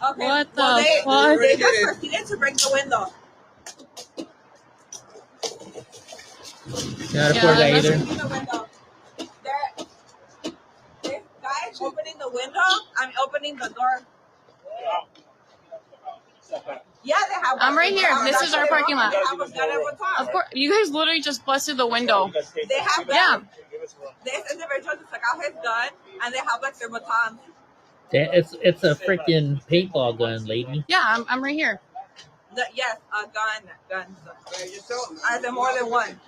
Okay. What well, the they fuck? just proceeded to break the window. Not a poor guy either. Breaking the window. This guy's opening the window. I'm opening the door. Yeah, they have. I'm right here. This is our parking lot. They have a gun and baton. Of course, you guys literally just busted the window. They have guns. Yeah. This individual just took out his gun, and they have like their batons. It's a freaking paintball gun, lady. Yeah, I'm right here. Yes, a gun. Guns. I have more than one.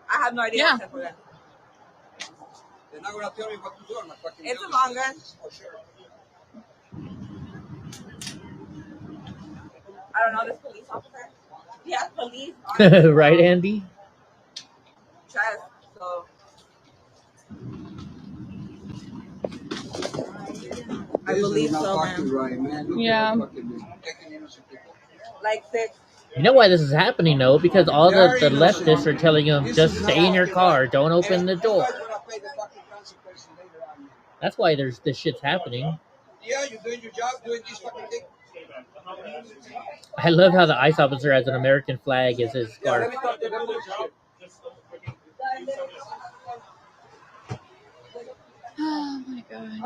I have no idea. Yeah. What's for that. It's a long gun. I don't know this police officer. He has police on Right, Andy? chest, so I believe so, man. Yeah. Like 6. You know why this is happening, though? Because all the leftists are telling them, just stay in your car, don't open the door. That's why this shit's happening. Yeah, you're doing your job, doing this fucking thing. I love how the ICE officer has an American flag as his scarf. Oh my god.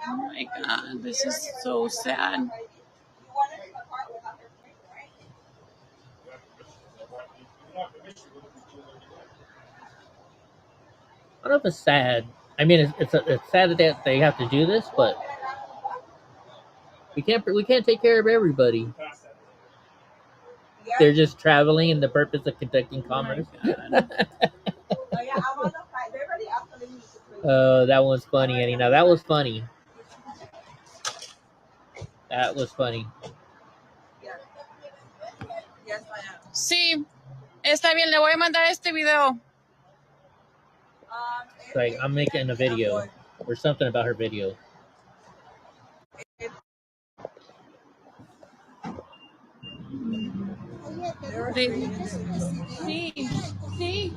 Oh my god. This is so sad. I don't know if it's sad. I mean, it's sad that they have to do this, but we can't take care of everybody. They're just traveling in the purpose of conducting commerce. Oh, that one's funny, Annie. Now that was funny. That was funny. Sí, está bien. Le voy a mandar este video. It's like, I'm making a video or something about her video. Sí.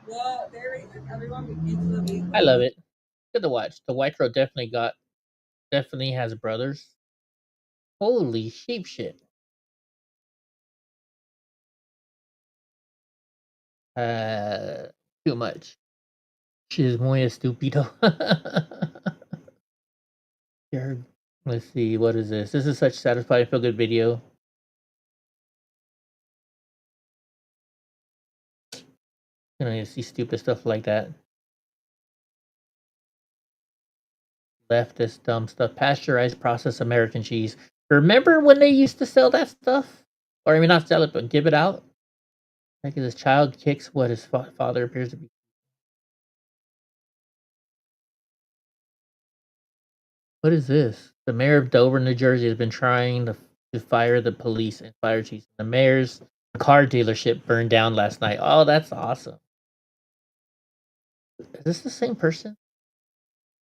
Well, they're racing everyone into the vehicle. I love it. Good to watch. The White Crow definitely has brothers. Holy sheep shit. Too much. She's muy estúpido. Let's see, what is this? This is such satisfying, feel good video. You know, you see stupid stuff like that. Leftist dumb stuff. Pasteurized processed American cheese. Remember when they used to sell that stuff? Or I mean, not sell it, but give it out? Like this child kicks what his father appears to be. What is this? The mayor of Dover, New Jersey has been trying to fire the police and fire chiefs. The mayor's car dealership burned down last night. Oh, that's awesome. Is this the same person?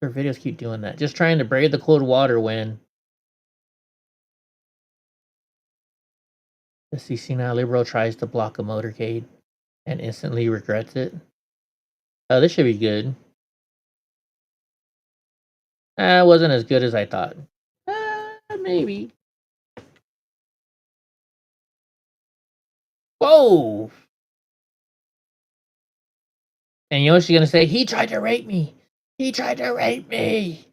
Their videos keep doing that. Just trying to brave the cold water when the senile liberal tries to block a motorcade and instantly regrets it. Oh, this should be good. It wasn't as good as I thought. Maybe. Whoa! And you know what she's gonna say? He tried to rape me. He tried to rape me.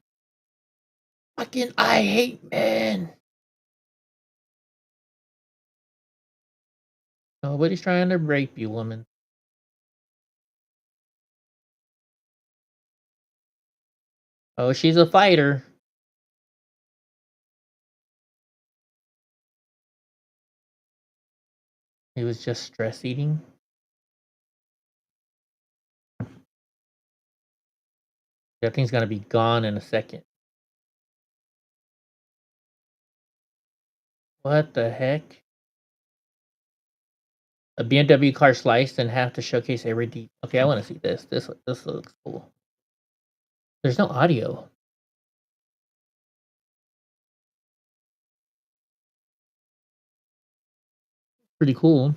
Fucking, I hate men. Nobody's trying to rape you, woman. Oh, she's a fighter. He was just stress eating. That thing's gonna be gone in a second. What the heck? A BMW car sliced in half to showcase every detail. Okay, I want to see this. This looks cool. There's no audio. Pretty cool.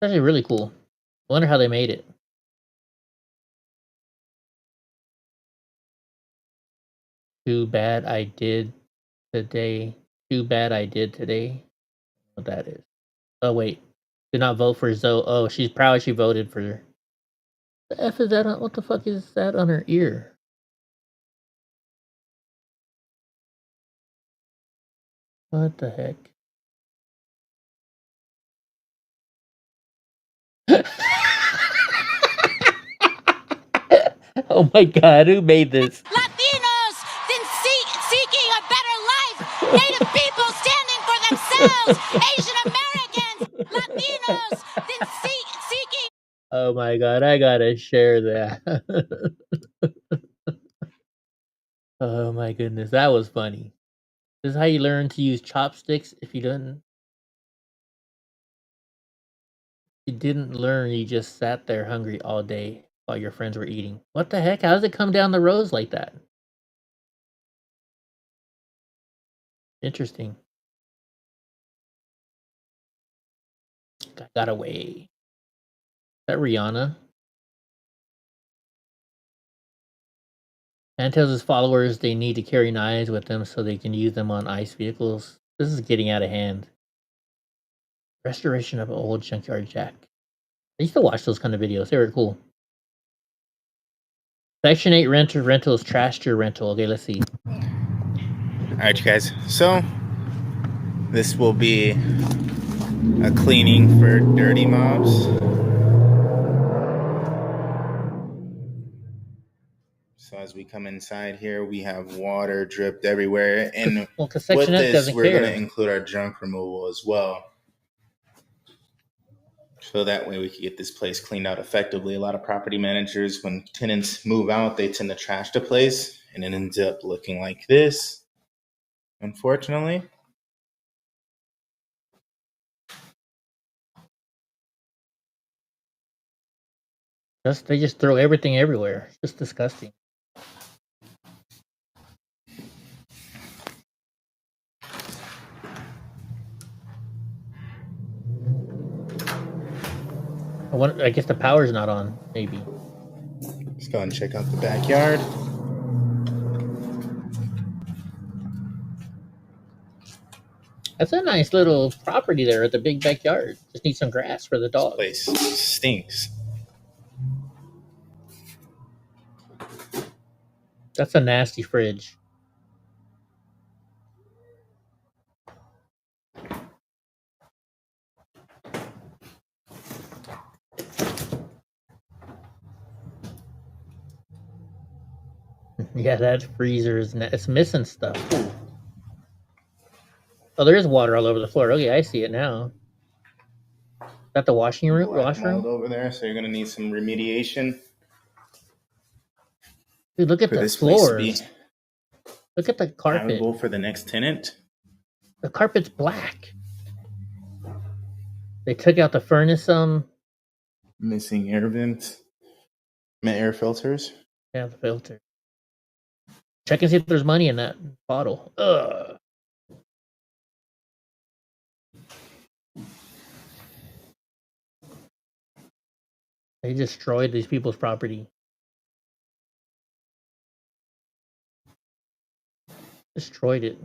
It's actually really cool. I wonder how they made it. Too bad I did today. Too bad I did today. What that is. Oh wait. Did not vote for Zoe. Oh, she's proud she voted for. The F is that on? What the fuck is that on her ear? What the heck? Oh my god, who made this? Latinos seeking a better life. Native people standing for themselves. Asian Americans. Latinos seeking. Oh my god, I gotta share that. Oh my goodness, that was funny. This is how you learn to use chopsticks. If you didn't learn, you just sat there hungry all day while your friends were eating. What the heck? How does it come down the rows like that? Interesting. Got away. Is that Rihanna? And tells his followers they need to carry knives with them so they can use them on ICE vehicles. This is getting out of hand. Restoration of old Junkyard Jack. I used to watch those kind of videos. They were cool. Section 8 rentals trashed your rental. Okay, let's see. Alright, you guys. So, this will be a cleaning for dirty mobs. So as we come inside here, we have water dripped everywhere. And with this, we're going to include our junk removal as well. So that way we can get this place cleaned out effectively. A lot of property managers, when tenants move out, they tend to trash the place. And it ends up looking like this, unfortunately. They just throw everything everywhere. It's just disgusting. I guess the power's not on, maybe. Let's go and check out the backyard. That's a nice little property there at the big backyard. Just need some grass for the dog. This place stinks. That's a nasty fridge. Yeah, that freezer is it's missing stuff. Oh, there is water all over the floor. Okay, I see it now. Is that the washing room? Black Washroom? mold over there, so you're gonna need some remediation. Dude, look at for the this place to be floors. Look at the carpet. habitable for the next tenant. The carpet's black. They took out the furnace. Missing air vents, air filters. Yeah, the filter. Check and see if there's money in that bottle. Ugh. They destroyed these people's property. Destroyed it.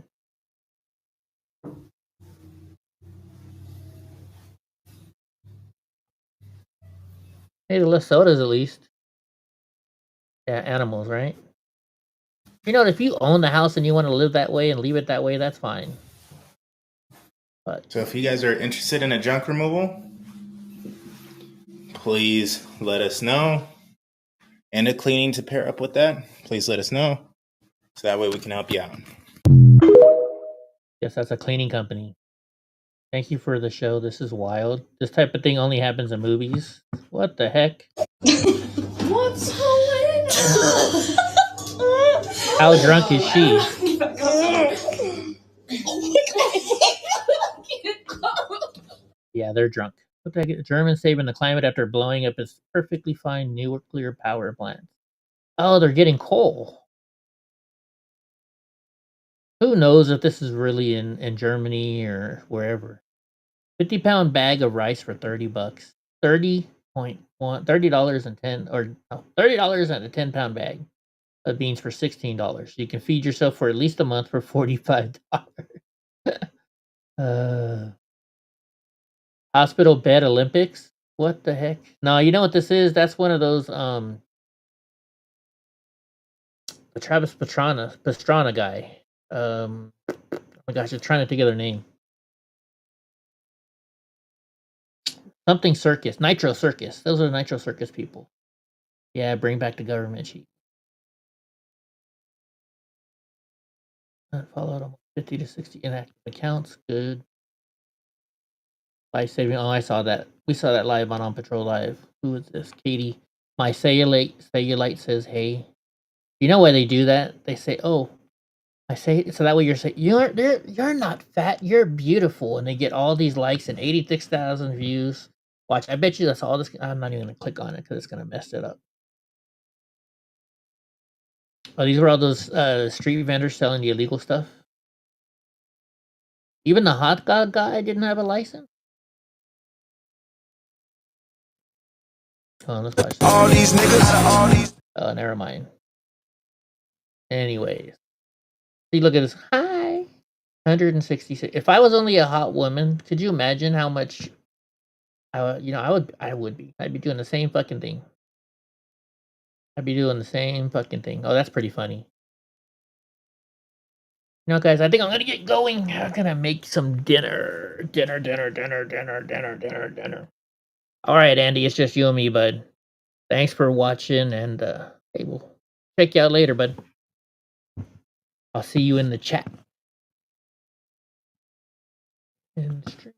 Hey, the less sodas at least. Yeah, animals, right? You know, if you own the house and you want to live that way and leave it that way, that's fine. But So if you guys are interested in a junk removal, please let us know. And a cleaning to pair up with that, please let us know. So that way we can help you out. yes, that's a cleaning company. Thank you for the show. This is wild. This type of thing only happens in movies. What the heck? What's going on? How drunk is she? Yeah, they're drunk. Look like it. Germans saving the climate after blowing up its perfectly fine nuclear power plant. Oh, they're getting coal. Who knows if this is really in Germany or wherever. 50-pound bag of rice for $30. $30 and 10 or no, $30 and a 10-pound bag of beans for $16. You can feed yourself for at least a month for $45. Hospital bed Olympics? What the heck? No, you know what this is? That's one of those the Travis Pastrana guy. Oh my gosh, I'm trying to think of their name. Something Circus. Nitro Circus. Those are the Nitro Circus people. Yeah, bring back the government sheet. Followed almost 50 to 60 inactive accounts. Good. Life saving. Oh, I saw that. We saw that live on Patrol Live. Who is this? Katie. My cellulite says, hey. You know why they do that? They say, oh, I say so that way you're saying you're not fat, you're beautiful, and they get all these likes and 86,000 views. Watch, I bet you that's all this. I'm not even gonna click on it because it's gonna mess it up. Oh, these were all those street vendors selling the illegal stuff. Even the hot dog guy didn't have a license. Oh, let's watch. All these niggas, all these. Oh, never mind. Anyways, see, look at this. Hi, 166. If I was only a hot woman, could you imagine how much? I would be. I'd be doing the same fucking thing. I'd be doing the same fucking thing. Oh, that's pretty funny. You know, guys, I think I'm gonna get going. I'm gonna make some dinner. Dinner. All right, Andy, it's just you and me, bud. Thanks for watching, and hey, we'll check you out later, bud. I'll see you in the chat. In the stream.